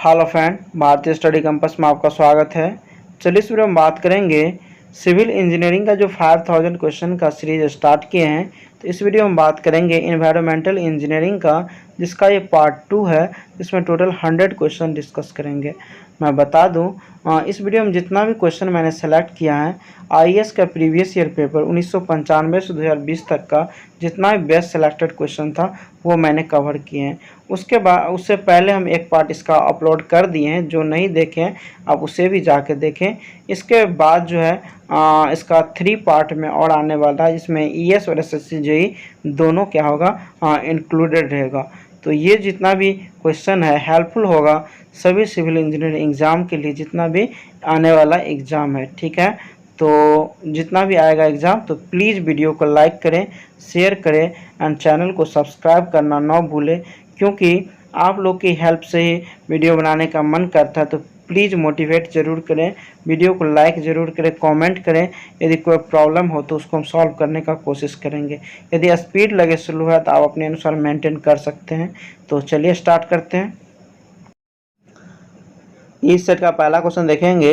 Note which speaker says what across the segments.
Speaker 1: Hello friend, भारतीय study campus में आपका स्वागत है। चलिए इस वीडियो में बात करेंगे सिविल इंजीनियरिंग का जो 5000 क्वेश्चन का सीरीज स्टार्ट किए हैं। तो इस वीडियो में बात करेंगे एनवायरमेंटल इंजीनियरिंग का, जिसका ये पार्ट 2 है। इसमें टोटल 100 क्वेश्चन डिस्कस करेंगे। मैं बता दूं, इस वीडियो में जितना भी क्वेश्चन मैंने सेलेक्ट किया है आईएएस का प्रीवियस ईयर पेपर 1995 से 2020 तक का जितना भी बेस्ट सेलेक्टेड क्वेश्चन था वो मैंने कवर किए हैं। उसके बाद उससे पहले हम एक पार्ट इसका अपलोड कर दिए हैं, जो नहीं देखें आप उसे भी जाके देखें। इसके बाद जो है इसका 3 पार्ट में और आने वाला है, जिसमें ईएस और एसएससी जेईई दोनों क्या होगा इंक्लूडेड रहेगा। तो ये जितना भी क्वेश्चन है हेल्पफुल होगा सभी सिविल इंजीनियरिंग एग्ज़ाम के लिए, जितना भी आने वाला एग्ज़ाम है। ठीक है, तो जितना भी आएगा एग्ज़ाम तो प्लीज़ वीडियो को लाइक करें, शेयर करें एंड चैनल को सब्सक्राइब करना ना भूलें, क्योंकि आप लोग की हेल्प से ही वीडियो बनाने का मन करता है। तो प्लीज़ मोटिवेट ज़रूर करें, वीडियो को लाइक ज़रूर करें, कमेंट करें। यदि कोई प्रॉब्लम हो तो उसको हम सॉल्व करने का कोशिश करेंगे। यदि स्पीड लगे स्लो है तो आप अपने अनुसार मेंटेन कर सकते हैं। तो चलिए स्टार्ट करते हैं। इस सेट का पहला क्वेश्चन देखेंगे,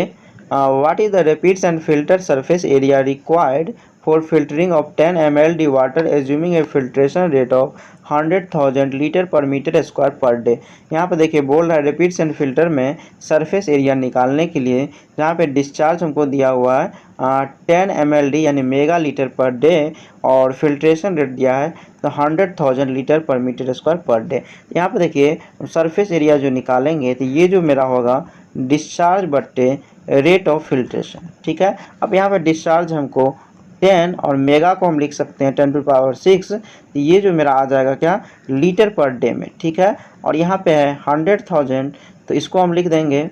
Speaker 1: what is the rapids and filter surface area required for filtering of 10 ml water assuming A filtration rate of 100,000 litre पर मीटर स्क्वायर पर डे। यहाँ पे देखिए बोल रहा है रैपिड्स एंड फिल्टर में सरफेस एरिया निकालने के लिए जहाँ पे डिस्चार्ज हमको दिया हुआ है 10 ml यानी मेगा लीटर पर डे, और फिल्ट्रेशन रेट दिया है तो 100,000 लीटर पर मीटर स्क्वायर पर डे। यहाँ पे देखिए सरफेस एरिया जो निकालेंगे तो ये जो मेरा होगा डिस्चार्ज बट्टे रेट ऑफ फिल्ट्रेशन। ठीक है, अब यहाँ पे डिस्चार्ज हमको 10 और मेगा को हम लिख सकते हैं 10⁶। तो ये जो मेरा आ जाएगा क्या लीटर पर डे में। ठीक है, और यहाँ पे है 100,000 तो इसको हम लिख देंगे।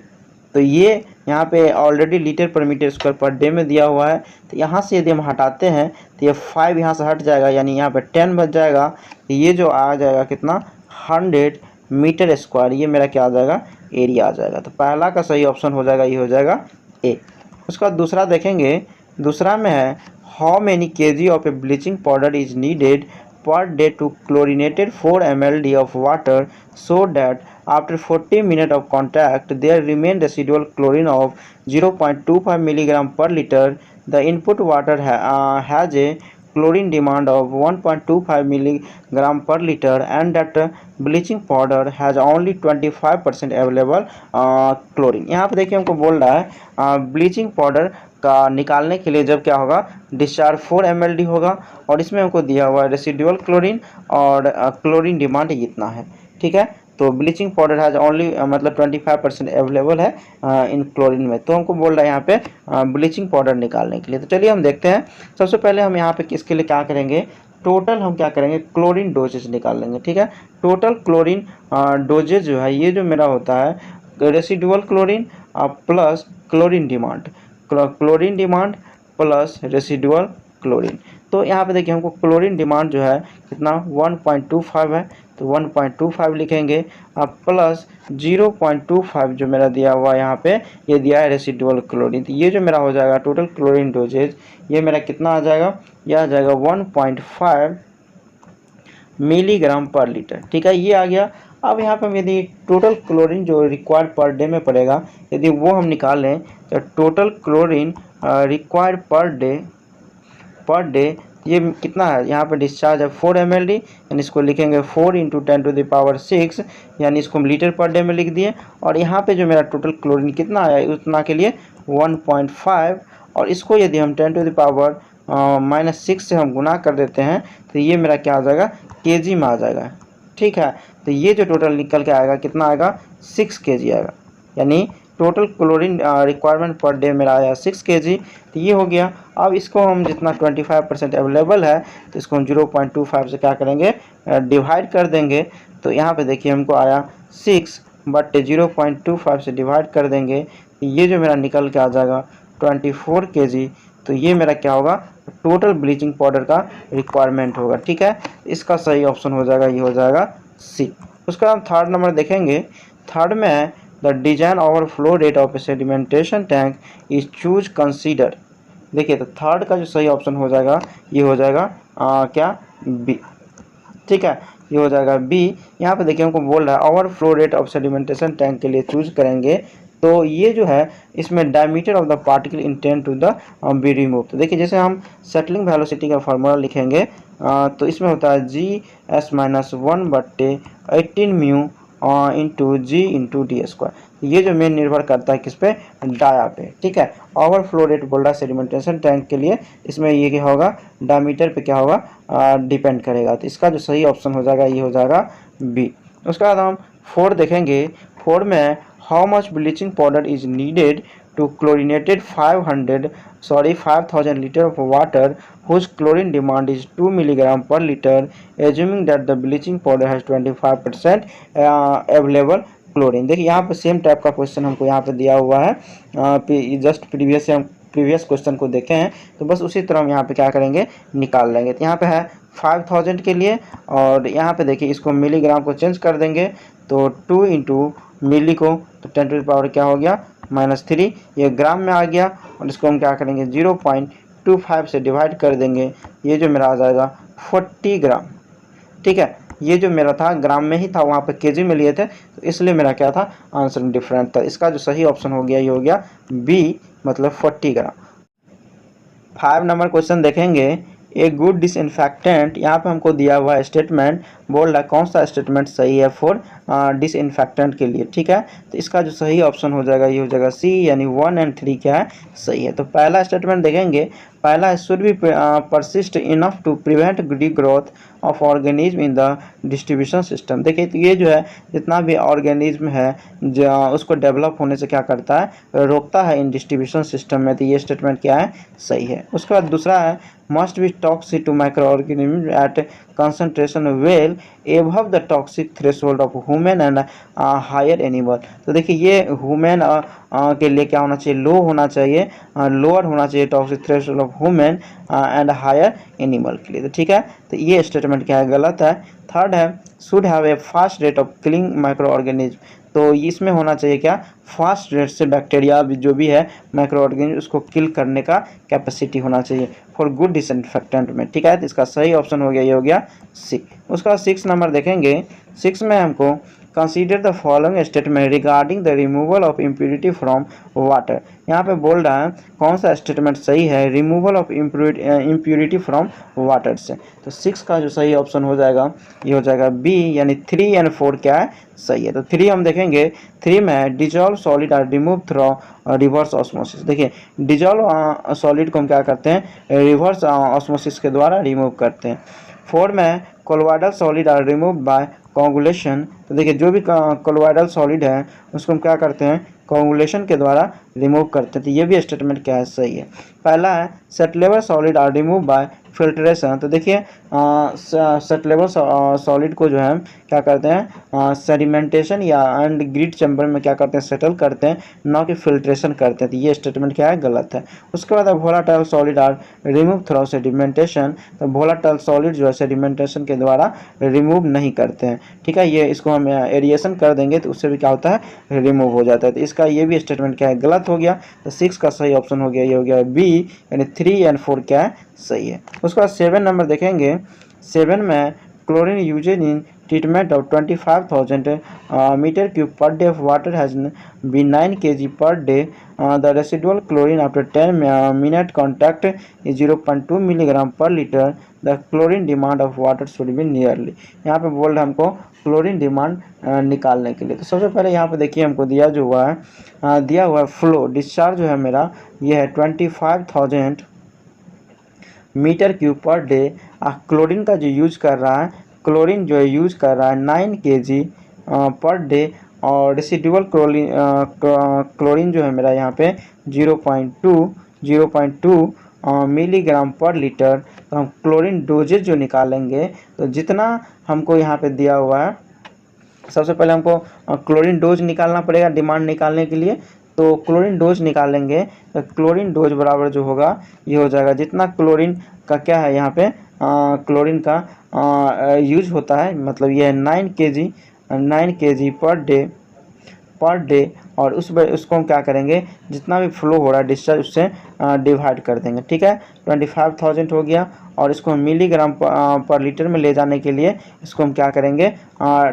Speaker 1: तो ये यहाँ पे ऑलरेडी लीटर पर मीटर स्क्वायर पर डे में दिया हुआ है। तो यहाँ से यदि हम हटाते हैं तो ये 5 यहाँ से हट जाएगा, यानी यहाँ पे 10 बच जाएगा। तो ये जो आ जाएगा कितना 100 मीटर स्क्वायर, ये मेरा क्या आ जाएगा एरिया आ जाएगा। तो पहला का सही ऑप्शन हो जाएगा, ये हो जाएगा ए। उसका दूसरा देखेंगे, दूसरा में है how many kg of a bleaching powder is needed per day to chlorinated 4 ml of water so that after 40 minutes of contact there remain residual chlorine of 0.25 milligram per liter. The input water has a chlorine demand of 1.25 milligram per liter and that bleaching powder has only 25% available chlorine. यहाँ पे देखिए हमको बोल रहा है bleaching powder का निकालने के लिए जब क्या होगा डिस्चार्ज 4 ml होगा, और इसमें हमको दिया हुआ है रेसिडुअल क्लोरीन और क्लोरीन डिमांड इतना है। ठीक है, तो ब्लीचिंग पाउडर हैज ओनली मतलब 25% अवेलेबल है इन क्लोरीन में। तो हमको बोल रहा है यहाँ पे ब्लीचिंग पाउडर निकालने के लिए। तो चलिए हम देखते हैं। सबसे पहले हम यहाँ पे किसके लिए क्या करेंगे, टोटल हम क्या करेंगे क्लोरीन डोजेज निकाल लेंगे। ठीक है, टोटल क्लोरीन डोजेज जो है ये जो मेरा होता है residual chlorine plus chlorine demand plus residual chlorine. तो यहाँ पे देखिए हमको क्लोरीन डिमांड जो है कितना 1.25 है, तो 1.25 लिखेंगे। अब प्लस 0.25 जो मेरा दिया हुआ यहाँ पे ये दिया है रेसिडुअल क्लोरीन। तो ये जो मेरा हो जाएगा टोटल क्लोरीन डोजेज ये मेरा कितना आ जाएगा, यह आ जाएगा 1.5 मिलीग्राम पर लीटर। ठीक है, ये आ गया। अब यहाँ पे हम यदि टोटल क्लोरीन जो रिक्वायर्ड पर डे में पड़ेगा यदि वो हम निकाल लें तो total chlorine required per day ये कितना है, यहाँ पे डिस्चार्ज है 4 ml, यानी इसको लिखेंगे 4 × 10⁶, यानी इसको हम लीटर पर डे में लिख दिए। और यहाँ पे जो मेरा टोटल क्लोरीन कितना आया उतना के लिए 1.5, और इसको यदि हम 10⁻⁻6 से हम गुना कर देते हैं तो ये मेरा क्या आ जाएगा kg में आ जाएगा। ठीक है, तो ये जो टोटल निकल के आएगा कितना आएगा 6 kg आएगा, यानी total chlorine requirement per day मेरा आया 6 kg। तो ये हो गया। अब इसको हम जितना 25% अवेलेबल है तो इसको हम 0.25 से क्या करेंगे डिवाइड कर देंगे। तो यहाँ पे देखिए हमको आया 6 बट 0.25 से डिवाइड कर देंगे तो ये जो मेरा निकल के आ जाएगा 24 kg। तो ये मेरा क्या होगा टोटल ब्लीचिंग पाउडर का रिक्वायरमेंट होगा। ठीक है, इसका सही ऑप्शन हो जाएगा, ये हो जाएगा सी। उसका हम थर्ड नंबर देखेंगे। थर्ड में है the design overflow rate of sedimentation tank is choose consider. देखिए तो थर्ड का जो सही ऑप्शन हो जाएगा ये हो जाएगा क्या बी। ठीक है, ये हो जाएगा बी। यहाँ पे देखिए हमको बोल रहा है over flow rate of sedimentation tank के लिए चूज करेंगे, तो ये जो है इसमें diameter of the particle intend to the be remove. तो देखिए जैसे हम सेटलिंग वेलोसिटी का फार्मूला लिखेंगे तो इसमें होता है G S minus 1/18 mu into G into D square. ये जो मेन निर्भर करता है किस पे, डाया पे, ठीक है। ओवर फ्लो रेट बोल रहा है सेडिमेंटेशन टैंक के लिए, इसमें ये क्या होगा, डायमीटर पे क्या होगा, डिपेंड करेगा। तो इसका जो सही ऑप्शन हो जाएगा ये हो जाएगा बी। उसके बाद हम 4 देखेंगे। 4 में how much bleaching powder is needed to chlorinated 5000 liter of water whose chlorine demand is 2 milligram per liter, assuming that the bleaching powder has 25% available chlorine. देखिए यहाँ पे सेम टाइप का क्वेश्चन हमको यहाँ पे दिया हुआ है, जस्ट प्रीवियस से हम प्रीवियस क्वेश्चन को देखे हैं, तो बस उसी तरह हम यहाँ पे क्या करेंगे, निकाल लेंगे। तो यहाँ पे है 5000 के लिए, और यहाँ पे देखिए इसको मिलीग्राम को चेंज कर देंगे, तो 2 इंटू मिली को तो 10⁻⁻ क्या हो गया -3, ये ग्राम में आ गया, और इसको हम क्या करेंगे 0.25 से डिवाइड कर देंगे, ये जो मेरा आ जाएगा 40 ग्राम, ठीक है। ये जो मेरा था ग्राम में ही था, वहाँ पे केजी में लिए थे, तो इसलिए मेरा क्या था, आंसर डिफरेंट था। इसका जो सही ऑप्शन हो गया ये हो गया बी, मतलब 40 ग्राम। 5 नंबर क्वेश्चन देखेंगे। ए गुड डिसइंफेक्टेंट, यहाँ पे हमको दिया हुआ है स्टेटमेंट, बोल रहा है कौन सा स्टेटमेंट सही है फॉर डिसइंफेक्टेंट के लिए, ठीक है। तो इसका जो सही ऑप्शन हो जाएगा ये हो जाएगा सी, यानी 1 और 3 क्या है, सही है। तो पहला स्टेटमेंट देखेंगे, पहला should be persist enough to prevent growth of organism in the distribution system. देखिए तो ये जो है जितना भी ऑर्गेनिज्म है जो उसको डेवलप होने से क्या करता है, रोकता है इन डिस्ट्रीब्यूशन सिस्टम में, तो ये स्टेटमेंट क्या है, सही है। उसके बाद दूसरा है must be toxic to micro organism at concentration well above the toxic threshold of human and higher animal. तो देखिए ये ह्यूमन के लिए क्या होना चाहिए, लो होना चाहिए, लोअर होना चाहिए toxic threshold of human and higher animal के लिए, तो ठीक है। तो ये स्टेटमेंट क्या है, गलत है। थर्ड है should have a fast rate of killing micro organism, तो इसमें होना चाहिए क्या, फास्ट रेट से बैक्टीरिया जो भी है माइक्रो ऑर्गेनिज्म उसको किल करने का कैपेसिटी होना चाहिए फॉर गुड डिसइंफेक्टेंट में, ठीक है। तो इसका सही ऑप्शन हो गया, ये हो गया 6। उसका 6 नंबर देखेंगे। 6 में हमको consider the following statement regarding the removal of impurity from water. यहाँ पे बोल रहा है कौन सा स्टेटमेंट सही है removal of impurity from water से। तो 6 का जो सही ऑप्शन हो जाएगा ये हो जाएगा बी, यानी 3 और 4 क्या है, सही है। तो 3 हम देखेंगे। 3 में dissolve solid are remove through reverse osmosis. देखिए डिजॉल्व सॉलिड को हम क्या करते हैं, रिवर्स ऑस्मोसिस के द्वारा रिमूव करते हैं। 4 में colloidal solid are remove by coagulation. तो देखिए जो भी कोलोइडल सॉलिड है उसको हम क्या करते हैं, कोगुलेशन के द्वारा रिमूव करते हैं। तो ये भी स्टेटमेंट क्या है, सही है। पहला है set level solid are remove by filtration. तो देखिए सेट लेवल सॉलिड को जो है क्या करते हैं, सेडिमेंटेशन या एंड ग्रिड चैम्बर में क्या करते हैं, सेटल करते हैं, ना कि फिल्ट्रेशन करते हैं। तो ये स्टेटमेंट क्या है, गलत है। उसके बाद volatile solid are remove through sedimentation. तो वोलाटाइल सॉलिड जो है सेडिमेंटेशन के द्वारा रिमूव नहीं करते हैं, ठीक है। ये इसको हम एरिएशन कर देंगे तो उससे भी क्या होता है, रिमूव हो जाता है। तो इसका ये भी स्टेटमेंट क्या है, गलत हो गया। तो 6 का सही ऑप्शन हो गया, ये हो गया बी, यानी 3 और 4 क्या है, सही है। उसके बाद 7 नंबर देखेंगे। 7 में chlorine uses in treatment of 25,000 metre cube per day of water has be 9 kg per day. The residual chlorine after 10 minute contact is 0.2 milligram per litre. The chlorine demand of water should be nearly. यहाँ पे बोल रहे हैं हमको chlorine demand निकालने के लिए। तो सबसे पहले यहाँ पे देखिए हमको दिया जो हुआ है, दिया हुआ है फ्लो डिस्चार्ज जो है मेरा ये है 25,000 metre cube per day. Chlorine का जो यूज कर रहा है, क्लोरीन जो है यूज कर रहा है 9 kg पर डे, और रेसिडुअल क्लोरीन जो है मेरा यहाँ पे 0.2 मिलीग्राम पर लीटर। तो हम क्लोरीन डोजेज जो निकालेंगे, तो जितना हमको यहाँ पे दिया हुआ है, सबसे पहले हमको क्लोरीन डोज निकालना पड़ेगा डिमांड निकालने के लिए। तो क्लोरीन डोज निकालेंगे तो क्लोरीन डोज बराबर जो होगा ये हो जाएगा, जितना क्लोरीन का क्या है यहाँ पे क्लोरीन का यूज होता है, मतलब ये है 9 kg per day. Per day, और उसको हम क्या करेंगे, जितना भी फ्लो हो रहा है डिस्चार्ज उससे डिवाइड कर देंगे। ठीक है, 25,000 हो गया। और इसको हम मिलीग्राम पर लीटर में ले जाने के लिए इसको हम क्या करेंगे,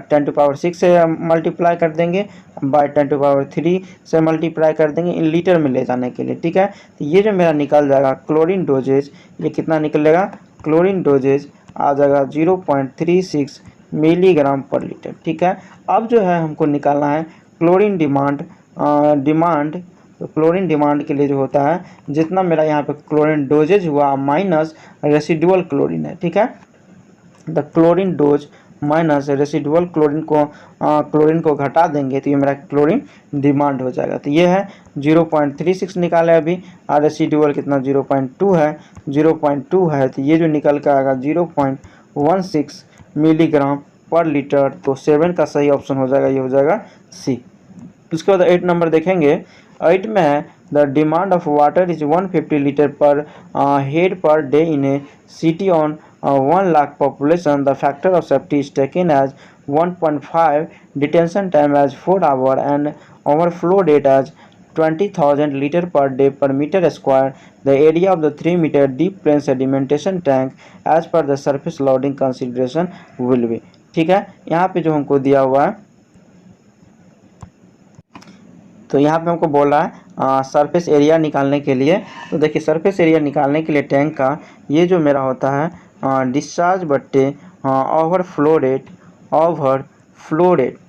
Speaker 1: 10⁻6 से मल्टीप्लाई कर देंगे, बाय 10⁻3 से मल्टीप्लाई कर देंगे इन लीटर में ले जाने के लिए। ठीक है, तो ये जो मेरा निकल जाएगा क्लोरीन डोजेज, ये कितना निकलेगा, क्लोरीन डोजेज आ जाएगा 0.36 मिलीग्राम पर लीटर। ठीक है, अब जो है हमको निकालना है क्लोरीन डिमांड। तो क्लोरीन डिमांड के लिए जो होता है, जितना मेरा यहाँ पे क्लोरीन डोजेज हुआ माइनस रेसिडुअल क्लोरीन है। ठीक है, the chlorine dose minus residual chlorine को घटा देंगे तो ये मेरा क्लोरीन डिमांड हो जाएगा। तो ये है 0.36 निकाले अभी, और रेसिडुअल कितना 0.2 है, 0.2 है, तो ये जो निकल कर आएगा 0.16 मिलीग्राम पर लीटर। तो 7 का सही ऑप्शन हो जाएगा, ये हो जाएगा सी। उसके बाद 8 नंबर देखेंगे। 8 में है the demand of water is 150 litre per head per day in a city on 1 lakh population. The factor of safety is taken as 1.5, detention time as 4 hour and overflow rate as 20,000 litre per day per metre square. The area of the 3 metre deep plain sedimentation tank as per the surface loading consideration will be. ठीक है, यहाँ पे जो हमको दिया हुआ है, तो यहाँ पे हमको बोल रहा है सरफेस एरिया निकालने के लिए। तो देखिए सरफेस एरिया निकालने के लिए टैंक का ये जो मेरा होता है डिस्चार्ज बट्टे ओवरफ्लो रेट।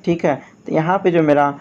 Speaker 1: ठीक है, तो यहाँ पे जो मेरा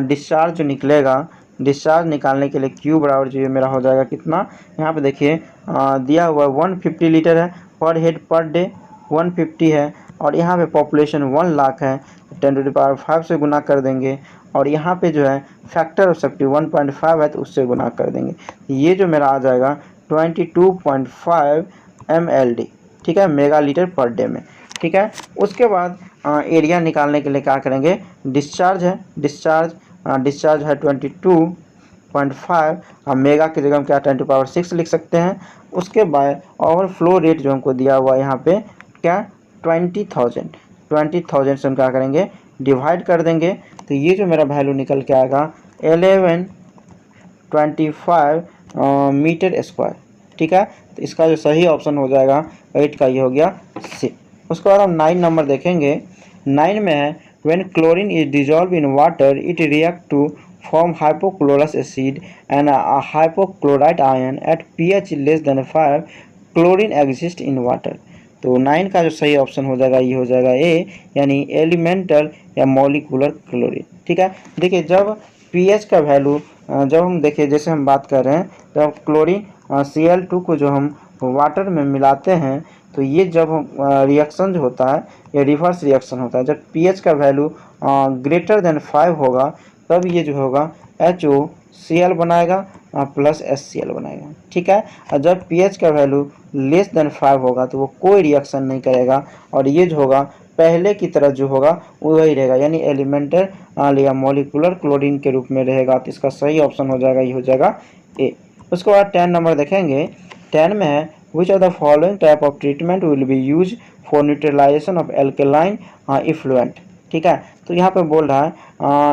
Speaker 1: डिस्चार्ज जो निकलेगा, डिस्चार्ज निकालने के लिए क्यू बराबर जो मेरा हो जाएगा कितना, यहाँ पे देखिए दिया हुआ 150 लीटर है पर हेड पर डे, 150 है, और यहाँ पे पॉपुलेशन 1 लाख है, 10⁵ से गुना कर देंगे, और यहाँ पे जो है फैक्टर ऑफ सेफ्टी 1.5 है तो उससे गुना कर देंगे। ये जो मेरा आ जाएगा 22.5 mld। ठीक है, मेगा लीटर पर डे में। ठीक है, उसके बाद एरिया निकालने के लिए क्या करेंगे, डिस्चार्ज है, डिस्चार्ज है 22.5, मेगा की जगह हम क्या 10⁻6 लिख सकते हैं। उसके बाद ओवरफ्लो रेट जो हमको दिया हुआ है यहाँ पे क्या 20,000 से हम क्या करेंगे, डिवाइड कर देंगे। तो ये जो मेरा वैल्यू निकल के आएगा 1125 मीटर स्क्वायर। ठीक है, तो इसका जो सही ऑप्शन हो जाएगा 8 का, ये हो गया सी। उसके बाद हम 9 नंबर देखेंगे। 9 में है when chlorine is dissolve in water it react to form hypochlorous acid and hypochlorite ion at pH less than 5 chlorine exist in water. तो 9 का जो सही ऑप्शन हो जाएगा ये हो जाएगा ए, यानी एलिमेंटल या मॉलिक्यूलर क्लोरीन। ठीक है, देखिए जब pH का वैल्यू जब हम देखिए जैसे हम बात कर रहे हैं, जब क्लोरीन Cl2 को जो हम वाटर में मिलाते हैं तो ये जब रिएक्शन जो होता है ये रिवर्स रिएक्शन होता है। जब pH का वैल्यू ग्रेटर देन 5 होगा तब ये जो होगा HOCl बनाएगा प्लस HCl बनाएगा। ठीक है, और जब pH का वैल्यू लेस देन 5 होगा तो वो कोई रिएक्शन नहीं करेगा, और ये जो होगा पहले की तरह जो होगा वही रहेगा, यानी एलिमेंटल या मॉलिक्यूलर क्लोरीन के रूप में रहेगा। तो इसका सही ऑप्शन हो जाएगा, ये हो जाएगा ए। उसके बाद 10 नंबर देखेंगे। 10 में है which are the following type of treatment will be use for neutralization of alkaline effluent. ठीक है, तो यहाँ पे बोल रहा है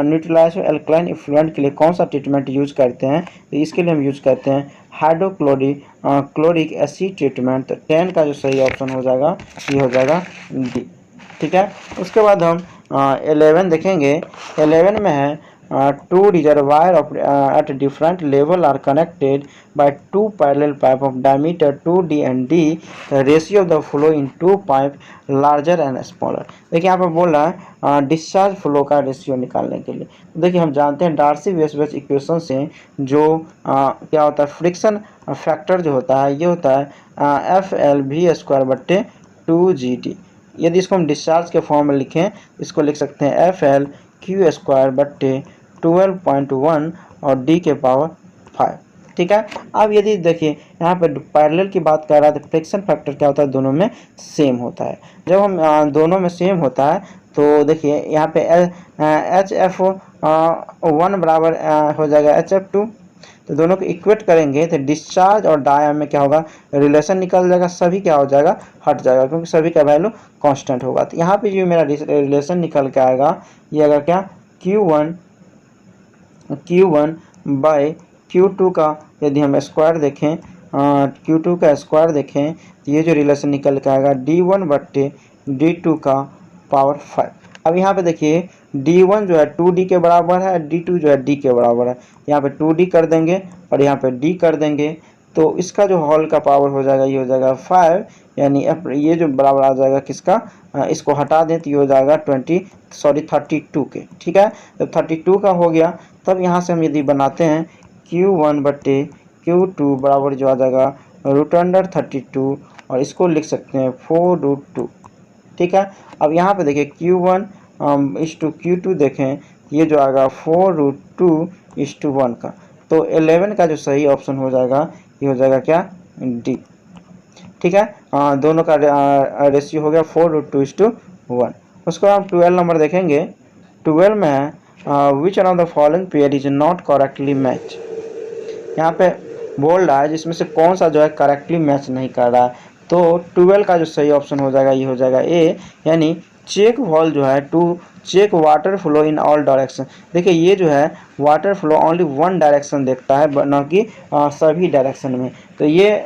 Speaker 1: न्यूट्रलाइजेशन एल्कलाइन इफ्लुएंट के लिए कौन सा ट्रीटमेंट यूज करते हैं, तो इसके लिए हम यूज करते हैं हाइड्रोक्लोरिक एसिड ट्रीटमेंट। तो 10 का जो सही ऑप्शन हो जाएगा ये हो जाएगा डी। ठीक है, उसके बाद हम 11 देखेंगे। 11 में है two reservoir at different level are connected by 2 parallel pipe of diameter 2d and d. The ratio of the flow in 2 pipe larger and smaller. देखिए यहाँ पर बोल रहा है डिस्चार्ज फ्लो का रेशियो निकालने के लिए। देखिए हम जानते हैं डार्सी-वेसबर्ग इक्वेशन से जो क्या होता है फ्रिक्शन फैक्टर जो होता है ये होता है FL_V²/2GT। यदि इसको हम डिस्चार्ज के फॉर्म में लिखें इसको लिख सकते हैं FL_Q²/12.1 और d के पावर 5। ठीक है, अब यदि देखिए यहाँ पे पैरेलल की बात कर रहा है तो फ्रिक्शन फैक्टर क्या होता है, दोनों में सेम होता है। जब हम दोनों में सेम होता है तो देखिए यहाँ पे HF1 बराबर हो जाएगा HF2। तो दोनों को इक्वेट करेंगे तो डिस्चार्ज और डायम में क्या होगा, रिलेशन निकल जाएगा, सभी क्या हो जाएगा, हट जाएगा, क्योंकि सभी का वैल्यू कांस्टेंट होगा। तो यहाँ पे जो मेरा रिलेशन निकल के आएगा ये अगर क्या Q1 Q1/Q2 का यदि हम स्क्वायर देखें, Q2 का स्क्वायर देखें तो ये जो रिलेशन निकल के आएगा D1/D2 का पावर 5। अब यहाँ पे देखिए D1 जो है 2D के बराबर है, D2 जो है D के बराबर है। यहाँ पे 2D कर देंगे और यहाँ पे D कर देंगे तो इसका जो होल का पावर हो जाएगा ये हो जाएगा 5, यानी ये जो बराबर आ जाएगा किसका, इसको हटा दें तो ये हो जाएगा 32 के। ठीक है, जब 32 का हो गया तब यहाँ से हम यदि बनाते हैं Q1/Q2 बराबर जो आ जाएगा √32 और इसको लिख सकते हैं 4√2। ठीक है, अब यहाँ पे देखिए Q1/Q2 देखें ये जो आएगा 4√2:1 का, तो 11 का जो सही ऑप्शन हो जाएगा ये हो जाएगा क्या, डी। ठीक है, दोनों का रेशियो हो गया 4√2:1। उसको हम 12 नंबर देखेंगे। 12 में है which one of the following pair is not correctly match. यहाँ पे बोल रहा है जिसमें से कौन सा जो है करेक्टली मैच नहीं कर रहा है, तो 12 का जो सही ऑप्शन हो जाएगा ये हो जाएगा ए, यानी चेक वॉल जो है to check water flow in all direction. देखिए ये जो है water flow only one direction देखता है न कि सभी डायरेक्शन में, तो ये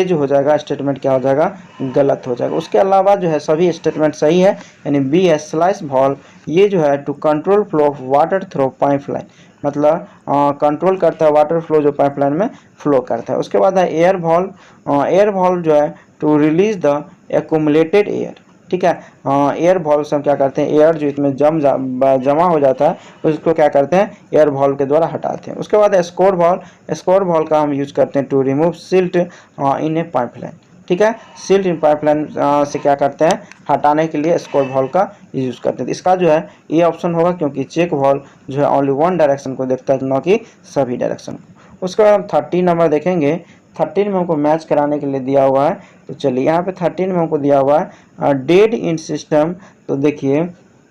Speaker 1: जो हो जाएगा स्टेटमेंट क्या हो जाएगा, गलत हो जाएगा। उसके अलावा जो है सभी स्टेटमेंट सही है, यानी बी है स्लाइस वॉल्व, ये जो है to control flow of water through pipeline, मतलब कंट्रोल करता है वाटर फ्लो जो पाइपलाइन में फ्लो करता है। उसके बाद है एयर वॉल्व जो है to release the accumulated air. ठीक है, एयर वॉल्व से हम क्या करते हैं, एयर जो इसमें जमा हो जाता है उसको क्या करते हैं, एयर वॉल्व के द्वारा हटाते हैं। उसके बाद है स्कोर वॉल्व का हम यूज करते हैं to remove silt in a pipeline. ठीक है, सिल्ट इन पाइपलाइन से क्या करते हैं, हटाने के लिए स्कोर वॉल्व का यूज करते हैं। इसका जो है ये ऑप्शन होगा क्योंकि चेक वॉल्व जो है ओनली वन डायरेक्शन को देखता है, न कि सभी डायरेक्शन को। उसके बाद हम 13 नंबर देखेंगे। 13 में हमको मैच कराने के लिए दिया हुआ है, तो चलिए यहाँ पे 13 में हमको दिया हुआ है डेड इन सिस्टम, तो देखिए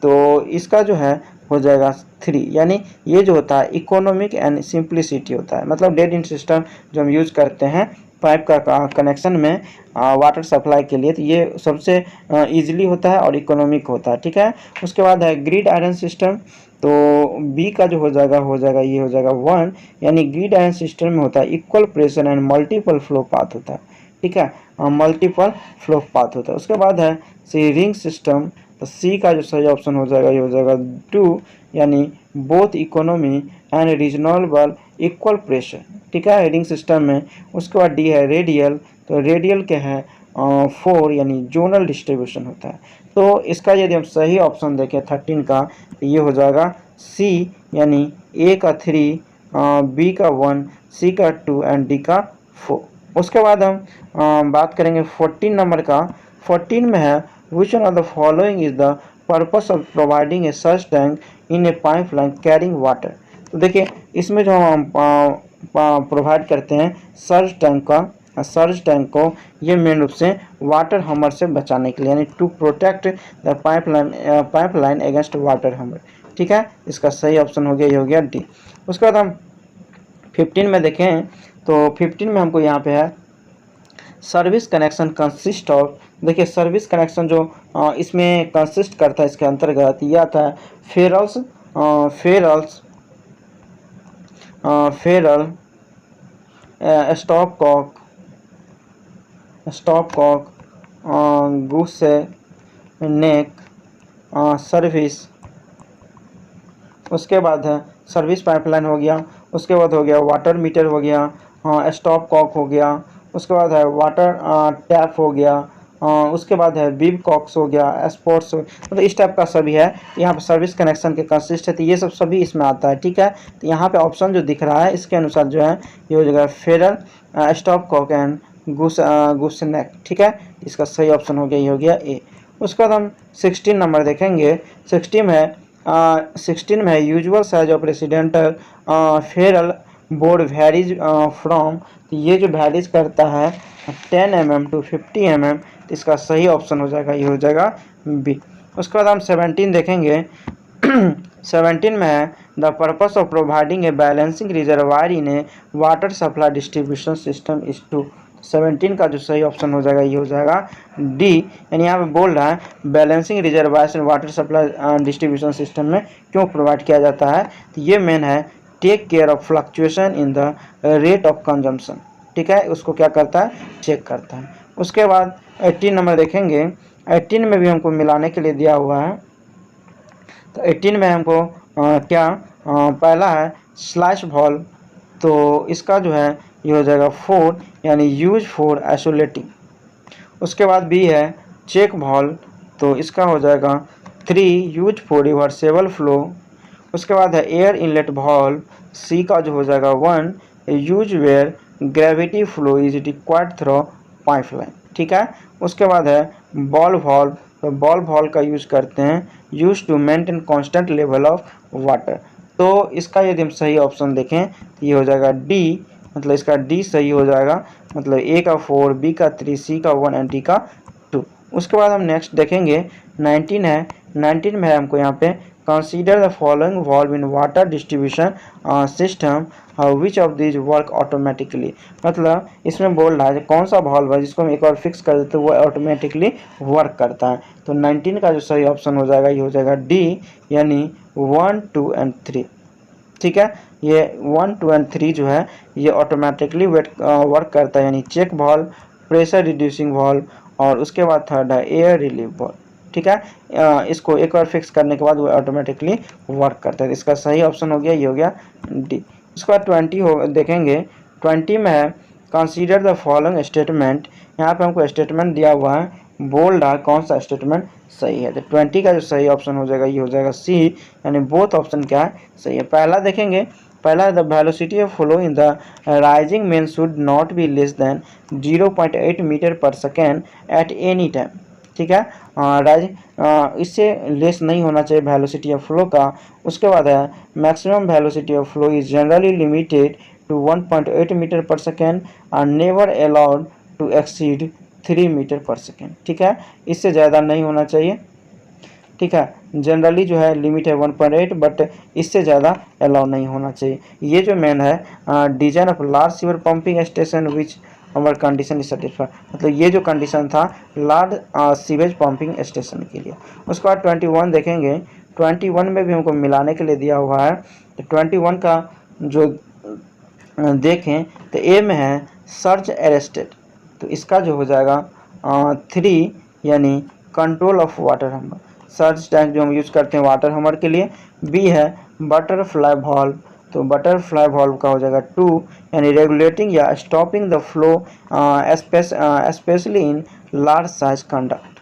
Speaker 1: तो इसका जो है हो जाएगा 3, यानी ये जो होता है इकोनॉमिक एंड सिंप्लिसिटी होता है। मतलब डेड इन सिस्टम जो हम यूज करते हैं पाइप का कनेक्शन में वाटर सप्लाई के लिए, तो ये सबसे इजीली होता है और इकोनॉमिक होता है। ठीक है, उसके बाद है ग्रिड आयरन सिस्टम, तो बी का जो हो जाएगा ये हो जाएगा 1, यानी ग्रिड आयरन सिस्टम में होता है equal pressure and multiple flow path होता है। ठीक है, मल्टीपल फ्लो पाथ होता है। उसके बाद है सी रिंग सिस्टम, तो सी का जो सही ऑप्शन हो जाएगा ये हो जाएगा 2, यानी both economy and reasonable equal pressure. ठीक है, रिंग सिस्टम में। उसके बाद डी है रेडियल, तो रेडियल क्या है 4, यानी जोनल डिस्ट्रीब्यूशन होता है। तो इसका यदि हम सही ऑप्शन देखें 13 का तो ये हो जाएगा सी, यानी ए का 3, बी का 1, सी का 2 एंड डी का 4। उसके बाद हम बात करेंगे 14 नंबर का। 14 में है which one of the following is the purpose of providing A search tank in a pipeline carrying water. तो देखिए इसमें जो हम प्रोवाइड करते हैं सर्च टैंक को ये मेन रूप से वाटर हमर से बचाने के लिए, यानी to protect the pipeline against water hammer. ठीक है, इसका सही ऑप्शन हो गया, ये हो गया डी। उसके बाद हम 15 में देखें तो 15 में हमको यहाँ पे है सर्विस कनेक्शन कंसिस्ट ऑफ। देखिए सर्विस कनेक्शन जो इसमें कंसिस्ट करता है, इसके अंतर्गत यह आता है फेरल स्टॉप कॉक गूस नेक सर्विस। उसके बाद है सर्विस पाइपलाइन हो गया। उसके बाद हो गया वाटर मीटर हो गया, स्टॉप कॉक हो गया। उसके बाद है वाटर टैप हो गया। उसके बाद है बीब कॉक्स हो गया, स्पोर्ट्स, मतलब इस टाइप का सभी है। यहाँ पे सर्विस कनेक्शन के कंसिस्ट है, तो ये सब सभी इसमें आता है। ठीक है, तो यहाँ पे ऑप्शन जो दिख रहा है इसके अनुसार जो है ये हो जाएगा फेरल स्टॉप कॉक एंड गुस नेक। ठीक है, इसका सही ऑप्शन हो गया, ये हो गया ए। उसके बाद हम 16 नंबर देखेंगे। 16 में है usual size of residential Feral board varies from, तो ये जो वेरीज करता है 10 mm to 50 mm, तो इसका सही ऑप्शन हो जाएगा, ये हो जाएगा बी। उसके बाद हम 17 देखेंगे। 17 में है the purpose of providing a balancing reservoir in a water supply distribution system is to. 17 का जो सही ऑप्शन हो जाएगा ये हो जाएगा डी। यानी यहाँ पे बोल रहा है balancing reservoirs and water supply distribution system में क्यों प्रोवाइड किया जाता है, तो ये मेन है take care of fluctuation in the rate of consumption. ठीक है, उसको क्या करता है, चेक करता है। उसके बाद 18 नंबर देखेंगे, 18 में भी हमको मिलाने के लिए दिया हुआ है। तो 18 में हमको पहला है स्लैश वॉल्व, तो इसका जो है ये हो जाएगा 4 यानी यूज फॉर आइसोलेटिंग। उसके बाद बी है चेक वॉल्व, तो इसका हो जाएगा 3 यूज फॉर रिवर्सेबल फ्लो। उसके बाद है एयर इनलेट वॉल्व, सी का जो हो जाएगा 1 use where gravity flow is required through pipeline. ठीक है, उसके बाद है बॉल वॉल्व, तो बॉल वॉल्व का यूज करते हैं use to maintain constant level of water. तो इसका यदि हम सही ऑप्शन देखें तो ये हो जाएगा डी, मतलब इसका डी सही हो जाएगा, मतलब ए का 4, बी का 3, सी का 1 एंड डी का 2। उसके बाद हम नेक्स्ट देखेंगे 19 है। 19 में है हमको यहाँ पे consider the following valve in water distribution system which of this work automatically. मतलब इसमें बोल रहा है कौन सा वॉल्व है जिसको हम एक बार फिक्स कर देते हैं वो ऑटोमेटिकली वर्क करता है। तो 19 का जो सही ऑप्शन हो जाएगा ये हो जाएगा डी, यानी 1, 2 एंड 3। ठीक है, ये 1, 2 एंड 3 जो है ये ऑटोमेटिकली वर्क करता है, यानी check valve, pressure reducing valve, और उसके बाद थर्ड है एयर रिलीफ वॉल्व। ठीक है, इसको एक बार फिक्स करने के बाद वो ऑटोमेटिकली वर्क करता है। इसका सही ऑप्शन हो गया, ये हो गया डी। उसके बाद 20 हो देखेंगे, 20 में है कंसीडर द फॉलोइंग स्टेटमेंट। यहाँ पे हमको स्टेटमेंट दिया हुआ है, बोल रहा है कौन सा स्टेटमेंट सही है। तो 20 का जो सही ऑप्शन हो जाएगा ये हो जाएगा सी, यानी बोथ ऑप्शन क्या है, सही है। पहला देखेंगे, पहला the velocity of flow in the rising main should not be less than 0.8 metre per second at any time. ठीक है, इससे लेस नहीं होना चाहिए वेलोसिटी ऑफ फ्लो का। उसके बाद है maximum velocity of flow is generally limited to 1.8 metre per second और never allowed to exceed 3 metre per second. ठीक है, इससे ज़्यादा नहीं होना चाहिए। ठीक है, जनरली जो है लिमिट है 1.8, बट इससे ज़्यादा अलाउ नहीं होना चाहिए। ये जो मेन है design of large sewer pumping station which और कंडीशन इज सेटिस्फाइड, मतलब ये जो कंडीशन था लार्ज सीवेज पंपिंग स्टेशन के लिए। उसके बाद 21 देखेंगे, 21 में भी हमको मिलाने के लिए दिया हुआ है। तो 21 का जो देखें तो ए में है सर्च अरेस्टेड, तो इसका जो हो जाएगा 3 यानी कंट्रोल ऑफ वाटर हमर, सर्च टैंक जो हम यूज़ करते हैं वाटर हमर के लिए। बी है बटरफ्लाई वॉल्व, तो बटरफ्लाई वॉल्व का हो जाएगा 2 यानी रेगुलेटिंग या stopping the flow specially in large size conduct.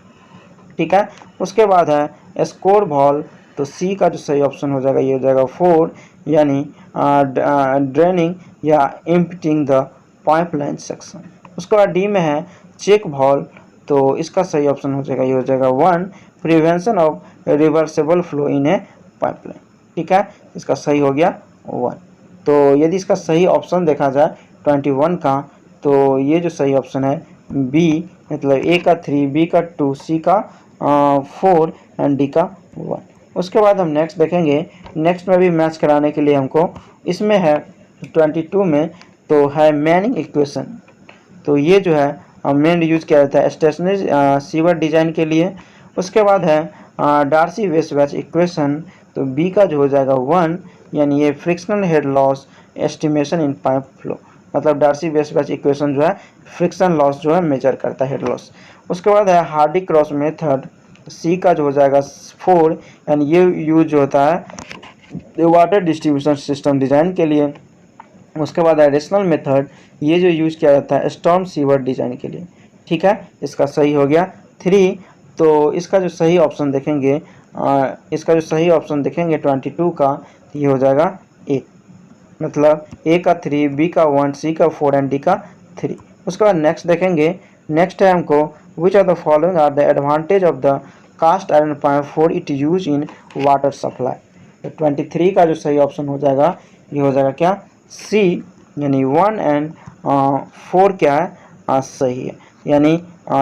Speaker 1: ठीक है, उसके बाद है स्कोर वॉल्व, तो सी का जो सही ऑप्शन हो जाएगा ये हो जाएगा 4 यानी ड्रेनिंग या एम्प्टिंग द पाइपलाइन सेक्शन। उसके बाद डी में है चेक वॉल्व, तो इसका सही ऑप्शन हो जाएगा ये हो जाएगा 1 prevention of reversible flow in a pipeline. ठीक है, इसका सही हो गया 1। तो यदि इसका सही ऑप्शन देखा जाए 21 का, तो ये जो सही ऑप्शन है बी, मतलब ए का 3, बी का 2, सी का 4 एंड डी का 1। उसके बाद हम नेक्स्ट देखेंगे, नेक्स्ट में भी मैच कराने के लिए हमको इसमें है 22 में तो है मैनिंग इक्वेशन, तो ये जो है मेन यूज किया जाता है स्टेशनरी सीवर डिजाइन के लिए। उसके बाद है डार्सी वेसबैच इक्वेशन, तो बी का जो हो जाएगा 1 यानी ये फ्रिक्शनल हेड लॉस एस्टिमेशन इन पाइप फ्लो, मतलब डार्सी वेसबैच इक्वेशन जो है फ्रिक्शन लॉस जो है मेजर करता है, हेड लॉस। उसके बाद है हार्डी क्रॉस मेथड, सी का जो हो जाएगा 4 यानी ये यूज होता है वाटर डिस्ट्रीब्यूशन सिस्टम डिज़ाइन के लिए। उसके बाद है रेशनल मेथड, ये जो यूज किया जाता है स्टॉर्म सीवर डिज़ाइन के लिए। ठीक है, इसका सही हो गया 3। तो इसका जो सही ऑप्शन देखेंगे इसका जो सही ऑप्शन देखेंगे 22 का, तो ये हो जाएगा ए, मतलब ए का 3, बी का 1, सी का 4 एंड डी का 3। उसके बाद नेक्स्ट देखेंगे, नेक्स्ट है हमको which are the following are the advantage of the cast iron pipe for it use in water supply. तो 23 का जो सही ऑप्शन हो जाएगा ये हो जाएगा क्या, सी, यानी 1 एंड 4 क्या है सही है। यानी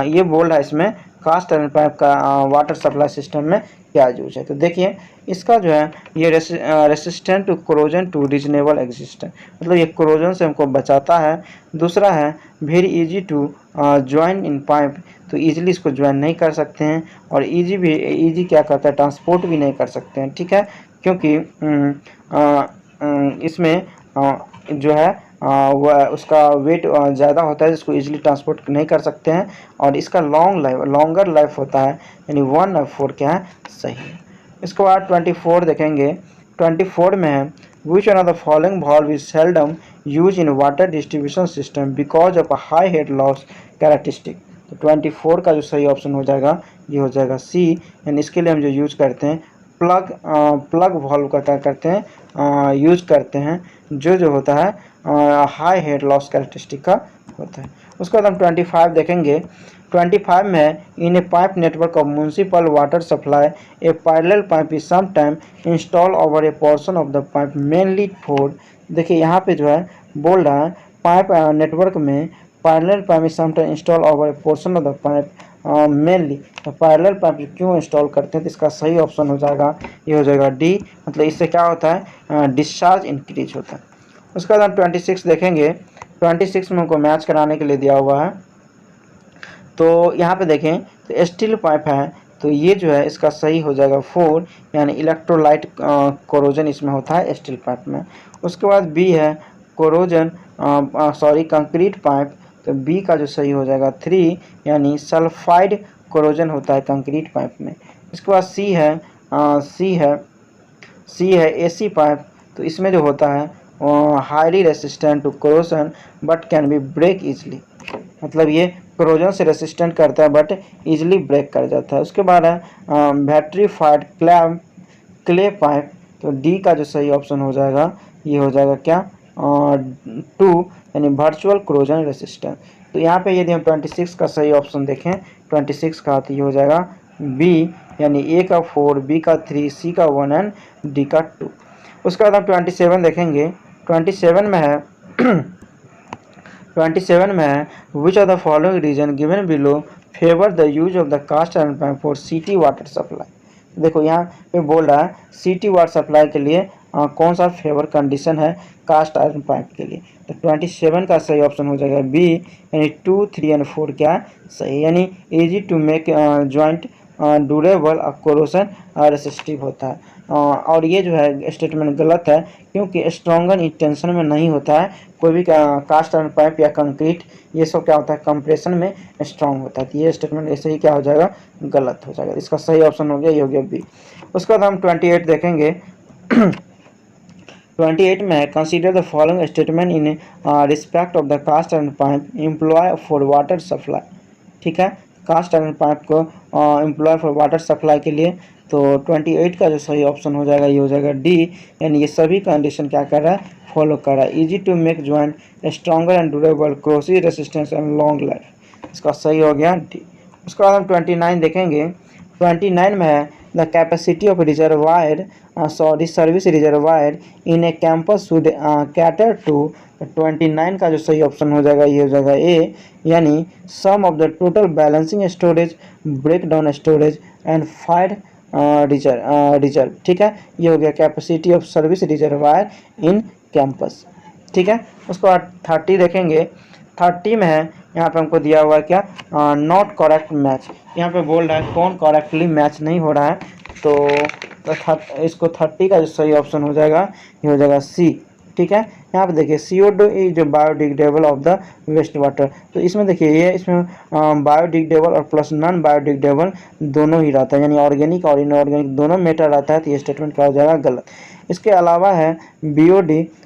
Speaker 1: ये बोल रहा है इसमें कास्ट आयरन पाइप का वाटर सप्लाई सिस्टम में क्या यूज है। तो देखिए इसका जो है ये resistant to corrosion to reasonable existence, मतलब ये कोरोजन से हमको बचाता है। दूसरा है very easy to join in pipe, तो इजीली इसको ज्वाइन नहीं कर सकते हैं। और इजी क्या करता है, ट्रांसपोर्ट भी नहीं कर सकते हैं, ठीक है, क्योंकि इसमें जो है वह उसका वेट ज़्यादा होता है, जिसको इजीली ट्रांसपोर्ट नहीं कर सकते हैं। और इसका लॉन्गर लाइफ होता है, यानी 1/4 क्या है, सही है। इसके बाद 24 देखेंगे। 24 में है which one of the following valve is seldom use in water distribution system because of a high head loss characteristic. तो 24 का जो सही ऑप्शन हो जाएगा ये हो जाएगा सी, यानी इसके लिए हम जो यूज करते हैं प्लग वाल्व का क्या करते हैं, यूज करते हैं, जो होता है हाई हेड लॉस कैरेक्टरिस्टिक का होता है। उसके बाद हम 25 देखेंगे। 25 में in a pipe network of municipal water supply a parallel pipe is some time install over a portion of the pipe mainly for, देखिए यहाँ पे जो है बोल रहा है पाइप नेटवर्क में parallel pipe is some time install over a portion of the pipe mainly. तो पैरेलल पाइप क्यों इंस्टॉल करते हैं, तो इसका सही ऑप्शन हो जाएगा ये हो जाएगा डी, मतलब इससे क्या होता है डिस्चार्ज इंक्रीज होता है। उसके बाद हम 26 देखेंगे। 26 में हमको मैच कराने के लिए दिया हुआ है। तो यहाँ पे देखें तो स्टील पाइप है, तो ये जो है इसका सही हो जाएगा 4, यानी इलेक्ट्रोलाइट कोरोजन इसमें होता है स्टील पाइप में। उसके बाद बी है कंक्रीट पाइप, तो बी का जो सही हो जाएगा 3, यानी सल्फाइड कोरोजन होता है कंक्रीट पाइप में। इसके बाद सी है एसी पाइप, तो इसमें जो होता है highly resistant to corrosion but can be break easily, मतलब ये कोरोजन से रेसिस्टेंट करता है बट इजीली ब्रेक कर जाता है। उसके बाद है बैटरी फाइड क्ले पाइप, तो डी का जो सही ऑप्शन हो जाएगा ये हो जाएगा क्या 2, यानी वर्चुअल कोरोजन रेसिस्टेंट। तो यहाँ पे यदि हम 26 का सही ऑप्शन देखें 26 का, तो ये हो जाएगा बी, यानी ए का 4, बी का 3, सी का 1 एंड डी का 2। उसके बाद हम 27 देखेंगे। 27 में है 27 में है which of the following reason given below favour the use of the cast iron pipe for city water supply. देखो यहाँ पे बोल रहा है सिटी वाटर सप्लाई के लिए कौन सा फेवर कंडीशन है कास्ट आयरन पाइप के लिए। तो 27 का सही ऑप्शन हो जाएगा बी, यानी 2, 3 एंड 4 क्या सही, यानी easy to make joint durable corrosion resistive होता है। और ये जो है स्टेटमेंट गलत है, क्योंकि स्ट्रॉन्गर टेंशन में नहीं होता है, कोई भी कास्ट आयरन पाइप या कंक्रीट ये सब क्या होता है कंप्रेशन में स्ट्रॉन्ग होता है। तो ये स्टेटमेंट ऐसे ही क्या हो जाएगा गलत हो जाएगा। इसका सही ऑप्शन हो गया ये हो गया बी। उसके बाद हम 28 देखेंगे। 28 में consider the following statement in respect of the cast iron pipe employ for water supply. ठीक है, कास्ट आयरन पाइप को एम्प्लॉय फॉर वाटर सप्लाई के लिए, तो 28 का जो सही ऑप्शन हो जाएगा ये हो जाएगा डी, यानी ये सभी कंडीशन क्या कर रहा है फॉलो कर रहा है। Easy to make joint stronger and durable corrosive resistance and long life, इसका सही हो गया डी। उसके बाद हम 29 देखेंगे। 29 में है the capacity of reservoir service reservoir in a campus should cater to. 29 का जो सही ऑप्शन हो जाएगा ये हो जाएगा ए, यानी sum of the total balancing storage break down storage and fire reserve. ठीक है, ये हो गया capacity of service reservoir in campus. ठीक है, उसके बाद 30 देखेंगे। 30 में है यहाँ पे हमको दिया हुआ है क्या नॉट करेक्ट मैच। यहाँ पे बोल रहा है कौन करेक्टली मैच नहीं हो रहा है, तो इसको 30 का जो सही ऑप्शन हो जाएगा ये हो जाएगा सी। ठीक है, यहाँ पे देखिए CO2 इज जो biodegradable of the waste water, तो इसमें देखिए ये इसमें बायोडिग्रेडेबल और प्लस नॉन बायोडिग्रेडेबल दोनों ही रहता है, यानी ऑर्गेनिक और इनऑर्गेनिक दोनों मैटर रहता है, तो ये स्टेटमेंट क्या हो जाएगा गलत। इसके अलावा है